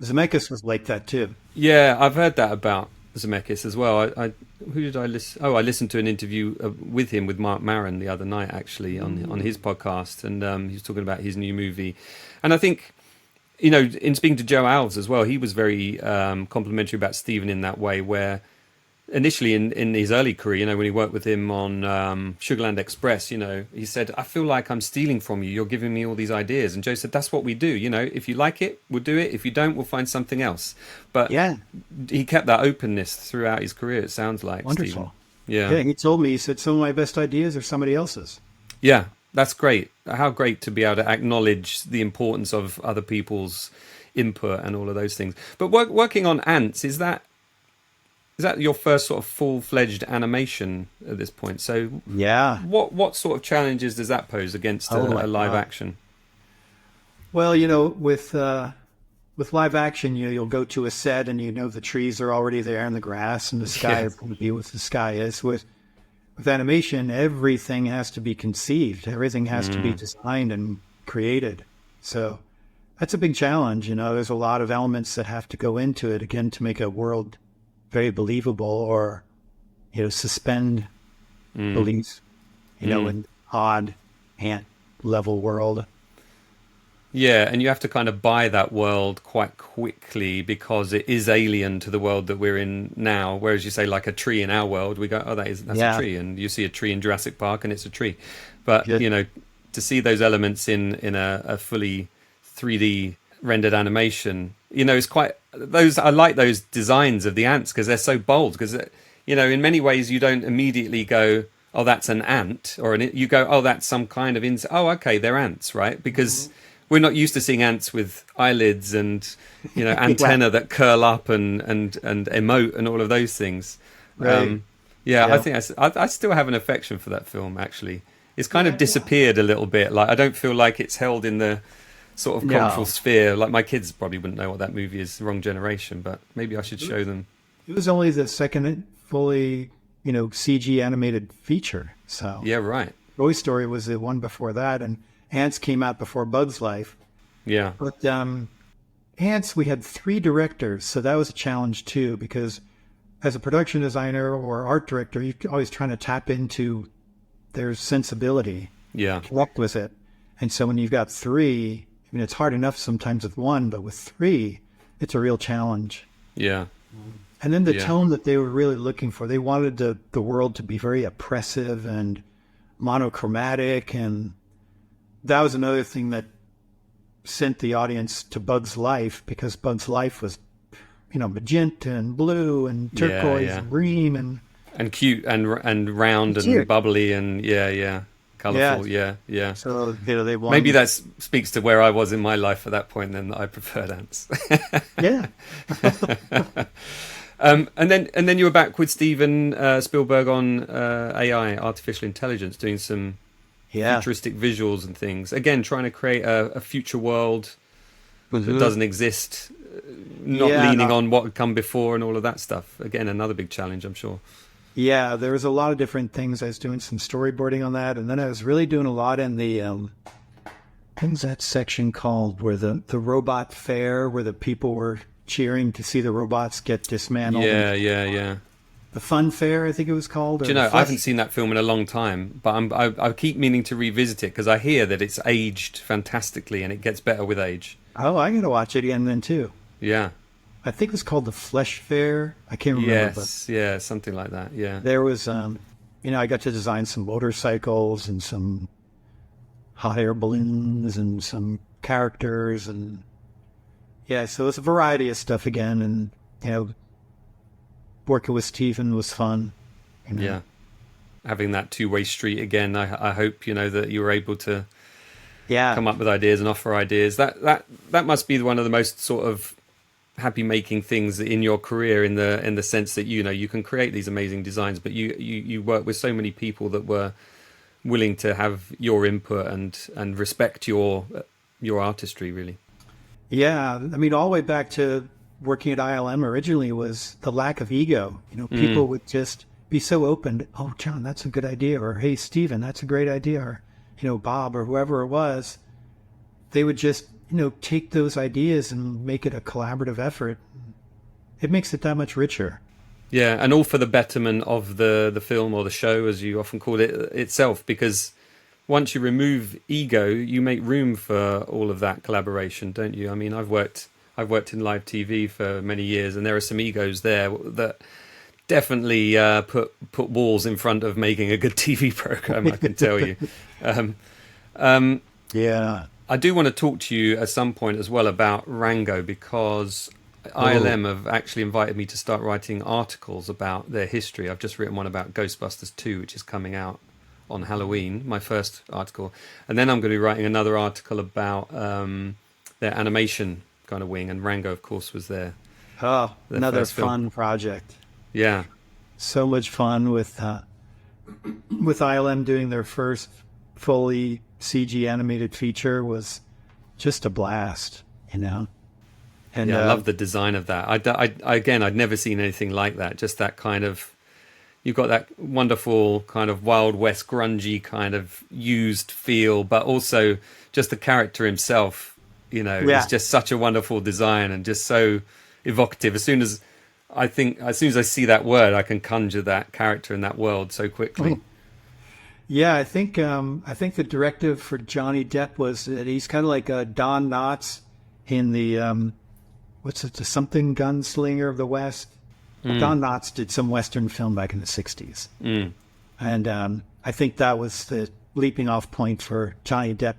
Zemeckis was like that too. Yeah, I've heard that about Zemeckis as well. Who did I listen? Oh, I listened to an interview with him with Mark Maron the other night, actually, on his podcast, and he was talking about his new movie. And I think, in speaking to Joe Alves as well, he was very complimentary about Steven in that way, where initially in his early career, when he worked with him on Sugarland Express, he said, I feel like I'm stealing from you. You're giving me all these ideas. And Joe said, that's what we do. If you like it, we'll do it. If you don't, we'll find something else. But he kept that openness throughout his career, it sounds like. Wonderful. Steven. Yeah, he told me, he said, some of my best ideas are somebody else's. Yeah, that's great. How great to be able to acknowledge the importance of other people's input and all of those things. But working on Antz, is that your first sort of full-fledged animation at this point? So yeah, what sort of challenges does that pose against a live action? Well, with live action, you'll go to a set and the trees are already there and the grass and the sky is going to be what the sky is. With animation, everything has to be conceived. Everything has to be designed and created. So that's a big challenge. There's a lot of elements that have to go into it, again, to make a world very believable, or suspend beliefs in odd ant level world. Yeah, and you have to kind of buy that world quite quickly, because it is alien to the world that we're in now. Whereas you say, like a tree in our world, we go, oh, that's a tree, and you see a tree in Jurassic Park and it's a tree. But to see those elements in a fully 3D rendered animation, it's quite I like those designs of the ants, because they're so bold, because in many ways you don't immediately go, oh, that's an ant, or you go, oh, that's some kind of insect. Oh, okay, they're ants, right? Because we're not used to seeing ants with eyelids and antenna that curl up and emote and all of those things. Right. I think I still have an affection for that film, actually. it's kind of disappeared a little bit. Like I don't feel like it's held in the sort of cultural sphere. Like my kids probably wouldn't know what that movie is, Wrong Generation, but maybe I should show them. It was only the second fully, CG animated feature. So yeah, right. Toy Story was the one before that, and Antz came out before Bug's Life. Yeah. But Antz, we had 3 directors, so that was a challenge too, because as a production designer or art director, you're always trying to tap into their sensibility, connect with it. And so when you've got 3, it's hard enough sometimes with 1, but with 3, it's a real challenge. Yeah. And then the tone that they were really looking for, they wanted the world to be very oppressive and monochromatic, and that was another thing that sent the audience to Bug's Life, because Bug's Life was magenta and blue and turquoise and green and cute and round and cute. Bubbly and colorful. Yeah. So they wanted... Maybe that speaks to where I was in my life at that point. Then that I preferred Antz. And then you were back with Steven Spielberg on AI, artificial intelligence, doing some futuristic visuals and things. Again, trying to create a future world that doesn't exist, not leaning on what had come before and all of that stuff. Again, another big challenge, I'm sure. Yeah, there was a lot of different things. I was doing some storyboarding on that, and then I was really doing a lot in the what's that section called, where the robot fair, where the people were cheering to see the robots get dismantled. Yeah. The fun fair, I think it was called. Do you know, I haven't seen that film in a long time, but I keep meaning to revisit it because I hear that it's aged fantastically and it gets better with age. Oh, I got to watch it again then too. Yeah. I think it was called the Flesh Fair. I can't remember. Yes, something like that, yeah. There was, I got to design some motorcycles and some hot air balloons and some characters, and so it's a variety of stuff again, and, working with Steven was fun. Yeah. Having that two-way street again, I hope, that you were able to come up with ideas and offer ideas. That must be one of the most sort of happy making things in your career, in the sense that you can create these amazing designs, but you work with so many people that were willing to have your input and respect your artistry, really. Yeah, all the way back to working at ILM originally was the lack of ego. People would just be so open. Oh, John, that's a good idea. Or, hey, Steven, that's a great idea. Or, Bob, or whoever it was. They would just, take those ideas and make it a collaborative effort. It makes it that much richer. Yeah, and all for the betterment of the film or the show, as you often call it, itself, because once you remove ego, you make room for all of that collaboration, don't you? I've worked in live TV for many years, and there are some egos there that definitely put walls in front of making a good TV program, I can tell you. I do want to talk to you at some point as well about Rango, because ILM have actually invited me to start writing articles about their history. I've just written one about Ghostbusters 2, which is coming out on Halloween, my first article. And then I'm going to be writing another article about their animation kind of wing, and Rango, of course, was their another fun project. Yeah. So much fun with ILM doing their first fully CG animated feature was just a blast, And I love the design of that. I'd never seen anything like that. Just that kind of, you've got that wonderful kind of Wild West grungy kind of used feel, but also just the character himself, it's just such a wonderful design and just so evocative. As soon as I see that word, I can conjure that character in that world so quickly. Yeah, I think the directive for Johnny Depp was that he's kind of like Don Knotts in the the Something Gunslinger of the West. Don Knotts did some Western film back in the 60s. And I think that was the leaping off point for Johnny Depp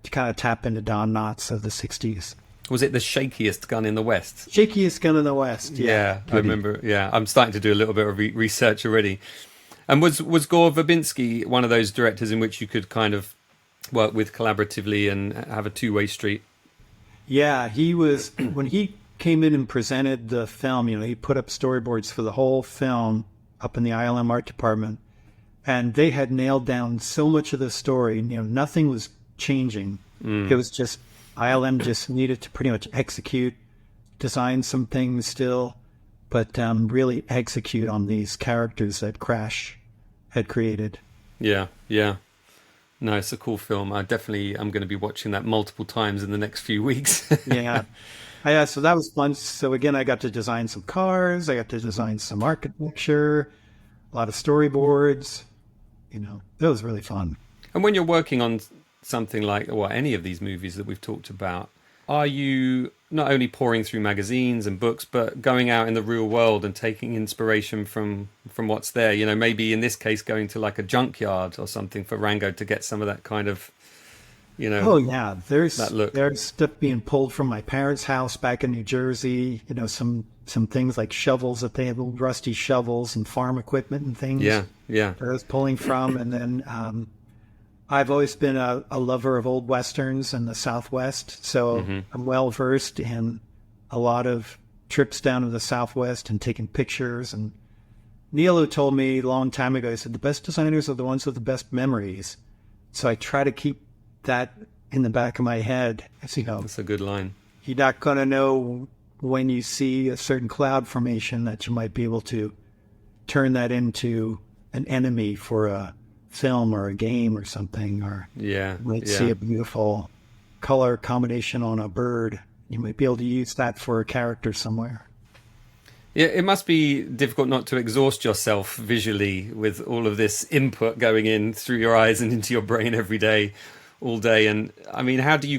to kind of tap into Don Knotts of the 60s. Was it the shakiest gun in the West? Shakiest gun in the West, yeah. I remember, I'm starting to do a little bit of research already. And was Gore Verbinski one of those directors in which you could kind of work with collaboratively and have a two-way street? Yeah, he was, when he came in and presented the film, he put up storyboards for the whole film up in the ILM art department. And they had nailed down so much of the story. Nothing was changing. It was just ILM just needed to pretty much execute, design some things still, but really execute on these characters that Crash had created. Yeah, yeah. No, it's a cool film. I'm going to be watching that multiple times in the next few weeks. Yeah. So that was fun. So again, I got to design some cars. I got to design some architecture, a lot of storyboards. That was really fun. And when you're working on something like, or any of these movies that we've talked about, are you not only pouring through magazines and books, but going out in the real world and taking inspiration from what's there? Maybe in this case, going to like a junkyard or something for Rango to get some of that kind of, Oh yeah, there's that look. There's stuff being pulled from my parents' house back in New Jersey. Some things like shovels that they had, little rusty shovels and farm equipment and things. Yeah. That I was pulling from, and then I've always been a lover of old westerns in the Southwest, so I'm well versed in a lot of trips down to the Southwest and taking pictures. And Nilo told me a long time ago, he said, the best designers are the ones with the best memories. So I try to keep that in the back of my head. That's a good line. You're not going to know when you see a certain cloud formation that you might be able to turn that into an enemy for a film or a game or something, or you might see a beautiful color combination on a bird. You might be able to use that for a character somewhere. Yeah, it must be difficult not to exhaust yourself visually with all of this input going in through your eyes and into your brain every day, all day. And I mean, how do you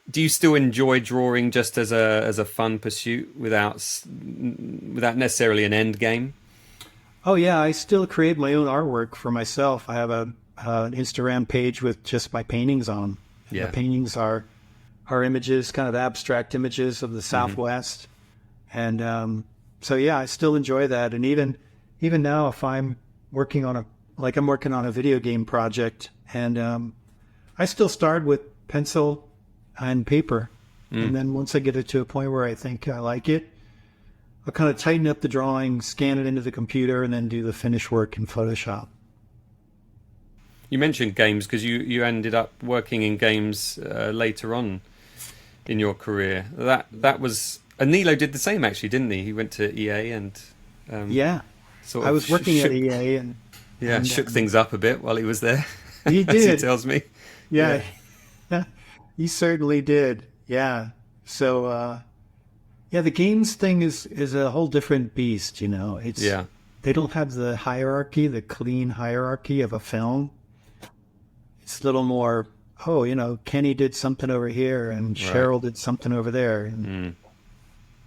do you still enjoy drawing just as a fun pursuit without necessarily an end game? Oh yeah, I still create my own artwork for myself. I have an Instagram page with just my paintings on. And the paintings are images, kind of abstract images of the Southwest. And so yeah, I still enjoy that. And even now, if I'm working on a video game project, and I still start with pencil and paper, and then once I get it to a point where I think I like it, I'll kind of tighten up the drawing, scan it into the computer, and then do the finish work in Photoshop. You mentioned games because you ended up working in games later on in your career. That was... And Nilo did the same, actually, didn't he? He went to EA and... I was working at EA and shook things up a bit while he was there. He did. As he tells me. Yeah. He certainly did. Yeah. So... the games thing is a whole different beast, They don't have the hierarchy, the clean hierarchy of a film. It's a little more, Kenny did something over here and Cheryl did something over there, and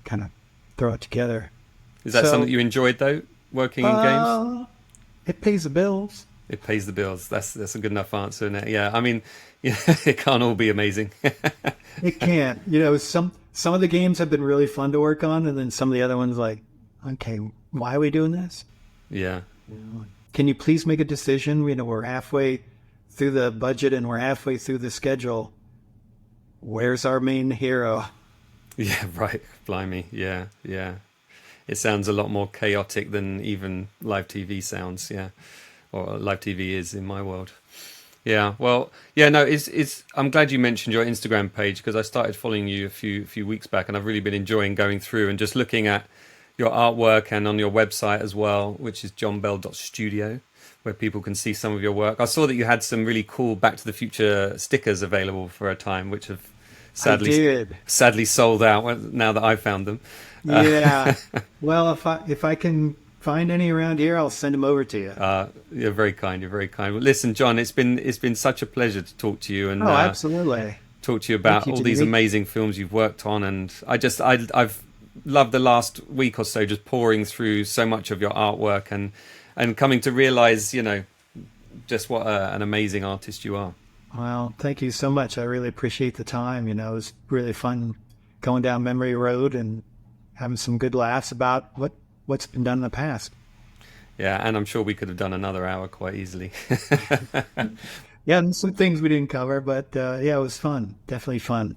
kind of throw it together. Is that something you enjoyed, though, working in games? It pays the bills. It pays the bills. That's a good enough answer, isn't it? Yeah, I mean, it can't all be amazing. It can't. Some of the games have been really fun to work on, and then some of the other ones like, okay, why are we doing this? Yeah. Can you please make a decision? We're halfway through the budget and we're halfway through the schedule. Where's our main hero? Yeah, right. Blimey. Yeah. It sounds a lot more chaotic than even live TV sounds, or live TV is in my world. Yeah, well, no, I'm glad you mentioned your Instagram page because I started following you a few weeks back, and I've really been enjoying going through and just looking at your artwork and on your website as well, which is johnbell.studio, where people can see some of your work. I saw that you had some really cool Back to the Future stickers available for a time, which have sadly sold out now that I've found them. Yeah. Well, if I can find any around here, I'll send them over to you. You're very kind. Well, listen, John, it's been such a pleasure to talk to you and absolutely talk to you about all these amazing films you've worked on. And I've loved the last week or so just pouring through so much of your artwork and coming to realize, just what an amazing artist you are. Well, thank you so much. I really appreciate the time. It was really fun going down memory road and having some good laughs about what's been done in the past. Yeah, and I'm sure we could have done another hour quite easily. Yeah, and some things we didn't cover, but it was fun. Definitely fun.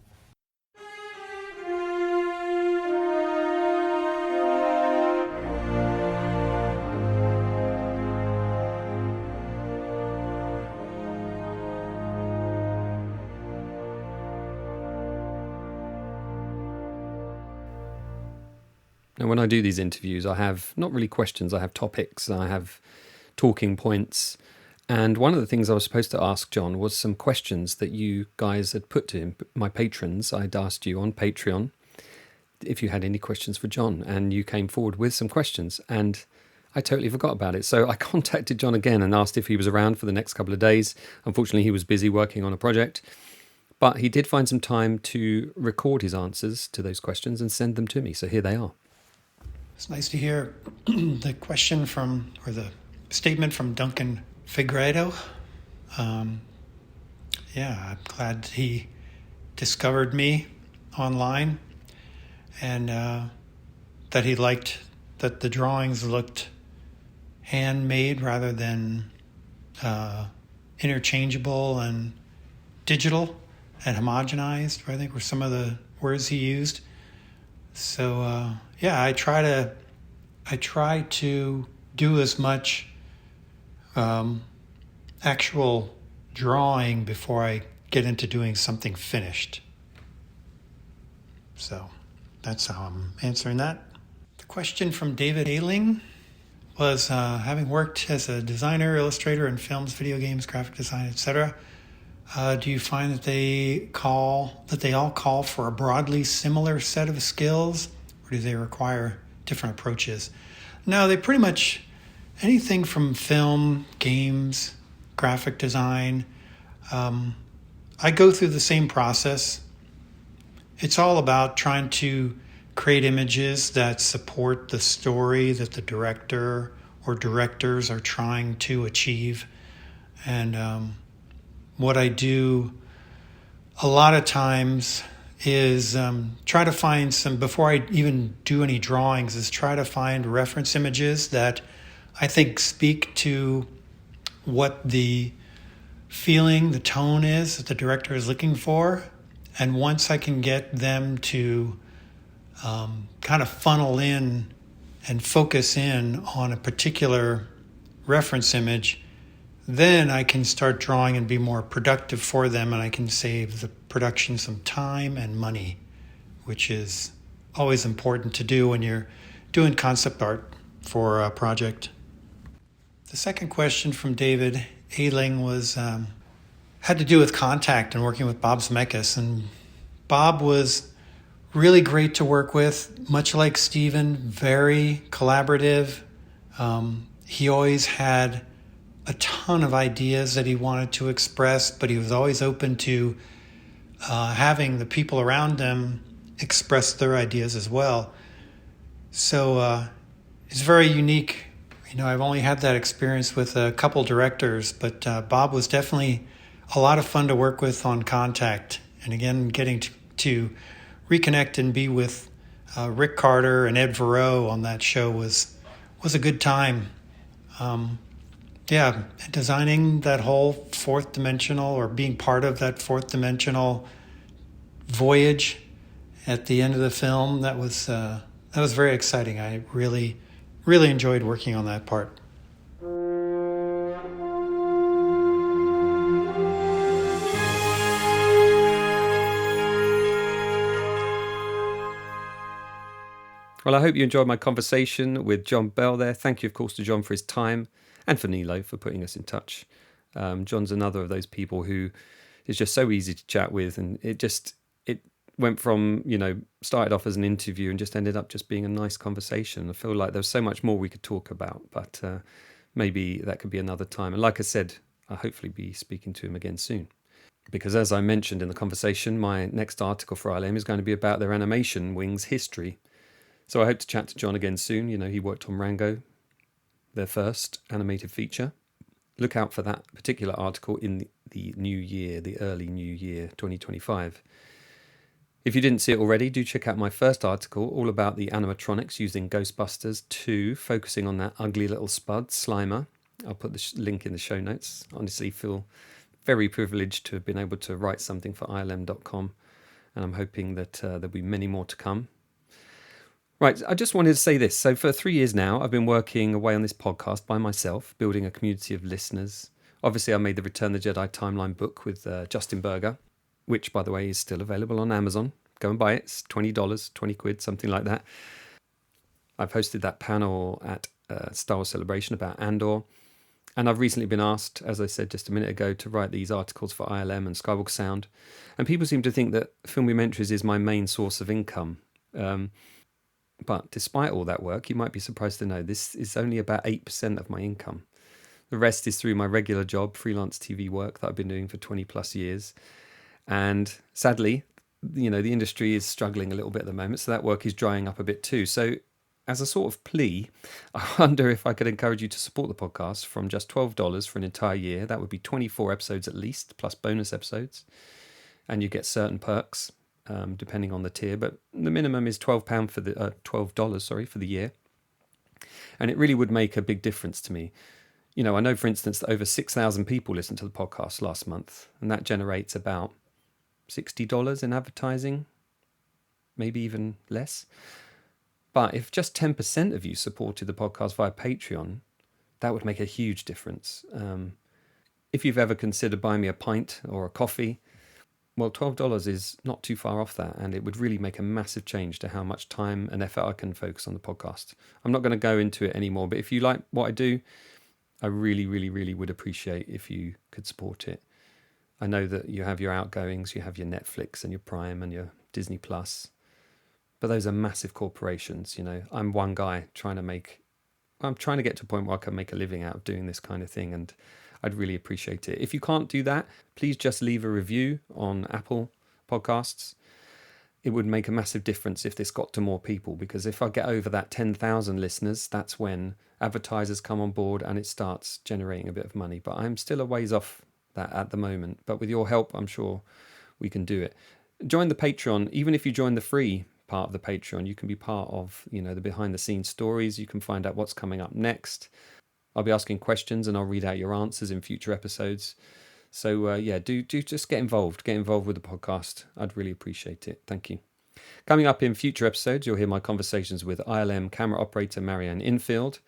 Now, when I do these interviews, I have not really questions, I have topics, I have talking points. And one of the things I was supposed to ask John was some questions that you guys had put to him, my patrons. I'd asked you on Patreon if you had any questions for John, and you came forward with some questions, and I totally forgot about it. So I contacted John again and asked if he was around for the next couple of days. Unfortunately, he was busy working on a project, but he did find some time to record his answers to those questions and send them to me. So here they are. It's nice to hear the question from, or the statement from Duncan Figueiredo. I'm glad he discovered me online, and that he liked that the drawings looked handmade rather than interchangeable and digital and homogenized, I think were some of the words he used. So I try to do as much actual drawing before I get into doing something finished. So that's how I'm answering that. The question from David Ayling was, having worked as a designer, illustrator in films, video games, graphic design, etc., do you find that they all call for a broadly similar set of skills, or do they require different approaches? No, they pretty much, anything from film, games, graphic design, I go through the same process. It's all about trying to create images that support the story that the director or directors are trying to achieve. And what I do a lot of times is try to find some, before I even do any drawings, is try to find reference images that I think speak to what the feeling, the tone is that the director is looking for. And once I can get them to kind of funnel in and focus in on a particular reference image, then I can start drawing and be more productive for them, and I can save the production some time and money, which is always important to do when you're doing concept art for a project. The second question from David Ayling was had to do with contact and working with Bob Zemeckis. And Bob was really great to work with, much like Steven, very collaborative. He always had a ton of ideas that he wanted to express, but he was always open to having the people around him express their ideas as well. So it's very unique. I've only had that experience with a couple directors, but Bob was definitely a lot of fun to work with on Contact. And again, getting to reconnect and be with Rick Carter and Ed Verreau on that show was a good time. Designing that whole fourth dimensional, or being part of that fourth dimensional voyage at the end of the film, that was very exciting. I really enjoyed working on that part. Well, I hope you enjoyed my conversation with John Bell there. Thank you, of course, to John for his time, and for Nilo for putting us in touch. John's another of those people who is just so easy to chat with, and it went from, started off as an interview and just ended up just being a nice conversation. I feel like there's so much more we could talk about, but maybe that could be another time. And like I said, I'll hopefully be speaking to him again soon. Because as I mentioned in the conversation, my next article for ILM is going to be about their animation wings history. So I hope to chat to John again soon. He worked on Rango, their first animated feature. Look out for that particular article in the new year, the early new year, 2025. If you didn't see it already, do check out my first article, all about the animatronics using Ghostbusters 2, focusing on that ugly little spud, Slimer. I'll put the link in the show notes. Honestly, feel very privileged to have been able to write something for ILM.com, and I'm hoping that there'll be many more to come. Right, I just wanted to say this. So for 3 years now, I've been working away on this podcast by myself, building a community of listeners. Obviously, I made the Return the Jedi Timeline book with Justin Berger, which, by the way, is still available on Amazon. Go and buy it. It's $20, 20 quid, something like that. I've hosted that panel at Star Wars Celebration about Andor. And I've recently been asked, as I said just a minute ago, to write these articles for ILM and Skywalker Sound. And people seem to think that Filmumentaries is my main source of income. But despite all that work, you might be surprised to know this is only about 8% of my income. The rest is through my regular job, freelance TV work that I've been doing for 20 plus years. And sadly, the industry is struggling a little bit at the moment, so that work is drying up a bit too. So as a sort of plea, I wonder if I could encourage you to support the podcast from just $12 for an entire year. That would be 24 episodes at least, plus bonus episodes. And you get certain perks, depending on the tier. But the minimum is $12 for the $12 for the year. And it really would make a big difference to me. I know, for instance, that over 6,000 people listened to the podcast last month, and that generates about $60 in advertising, maybe even less. But if just 10% of you supported the podcast via Patreon, that would make a huge difference. If you've ever considered buying me a pint or a coffee, well, $12 is not too far off that, and it would really make a massive change to how much time and effort I can focus on the podcast. I'm not going to go into it anymore, but if you like what I do, I really, really, really would appreciate if you could support it. I know that you have your outgoings, you have your Netflix and your Prime and your Disney Plus. But those are massive corporations, I'm one guy trying to get to a point where I can make a living out of doing this kind of thing, and I'd really appreciate it. If you can't do that, please just leave a review on Apple Podcasts. It would make a massive difference if this got to more people, because if I get over that 10,000 listeners, that's when advertisers come on board and it starts generating a bit of money. But I'm still a ways off that at the moment. But with your help, I'm sure we can do it. Join the Patreon. Even if you join the free part of the Patreon, you can be part of the behind the scenes stories. You can find out what's coming up next. I'll be asking questions and I'll read out your answers in future episodes. So do just get involved with the podcast. I'd really appreciate it. Thank you. Coming up in future episodes, you'll hear my conversations with ILM camera operator Marianne Infield.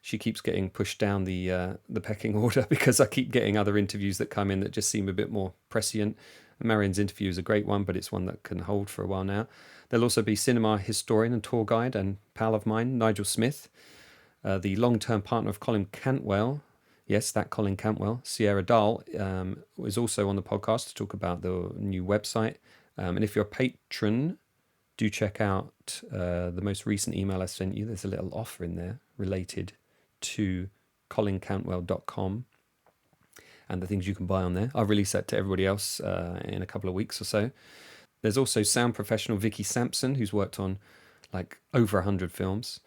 She keeps getting pushed down the pecking order because I keep getting other interviews that come in that just seem a bit more prescient. Marianne's interview is a great one, but it's one that can hold for a while now. There'll also be cinema historian and tour guide and pal of mine, Nigel Smith, the long-term partner of Colin Cantwell. Yes, that Colin Cantwell. Sierra Dahl is also on the podcast to talk about the new website. And if you're a patron, do check out the most recent email I sent you. There's a little offer in there related to colincantwell.com and the things you can buy on there. I'll release that to everybody else in a couple of weeks or so. There's also sound professional Vicky Sampson, who's worked on over 100 films.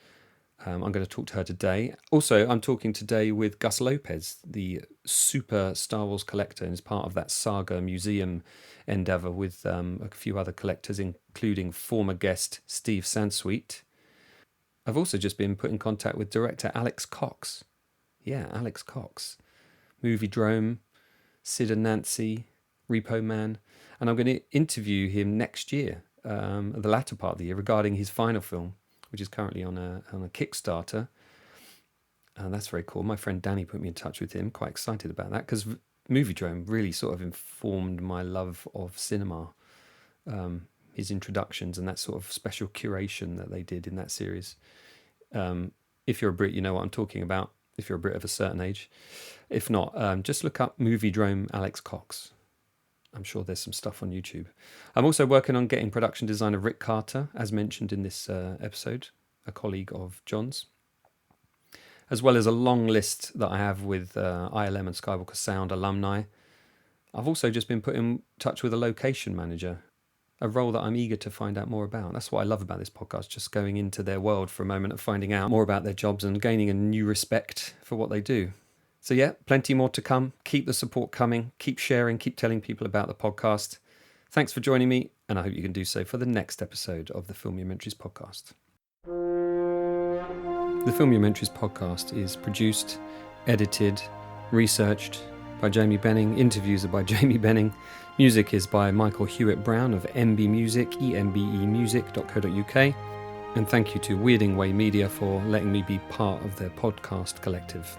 I'm going to talk to her today. Also, I'm talking today with Gus Lopez, the super Star Wars collector, and is part of that Saga Museum endeavor with a few other collectors, including former guest Steve Sansweet. I've also just been put in contact with director Alex Cox. Yeah, Alex Cox. Moviedrome, Sid and Nancy, Repo Man. And I'm going to interview him next year, the latter part of the year, regarding his final film, which is currently on a Kickstarter. And that's very cool. My friend Danny put me in touch with him. Quite excited about that because Moviedrome really sort of informed my love of cinema. His introductions and that sort of special curation that they did in that series. If you're a Brit, you know what I'm talking about. If you're a Brit of a certain age. If not, just look up Moviedrome Alex Cox. I'm sure there's some stuff on YouTube. I'm also working on getting production designer Rick Carter, as mentioned in this episode, a colleague of John's, as well as a long list that I have with ILM and Skywalker Sound alumni. I've also just been put in touch with a location manager, a role that I'm eager to find out more about. That's what I love about this podcast, just going into their world for a moment and finding out more about their jobs and gaining a new respect for what they do. So yeah, plenty more to come. Keep the support coming. Keep sharing. Keep telling people about the podcast. Thanks for joining me, and I hope you can do so for the next episode of the Filmumentaries Podcast. The Filmumentaries Podcast is produced, edited, researched by Jamie Benning. Interviews are by Jamie Benning. Music is by Michael Hewitt Brown of MB Music, embemusic.co.uk. And thank you to Weirding Way Media for letting me be part of their podcast collective.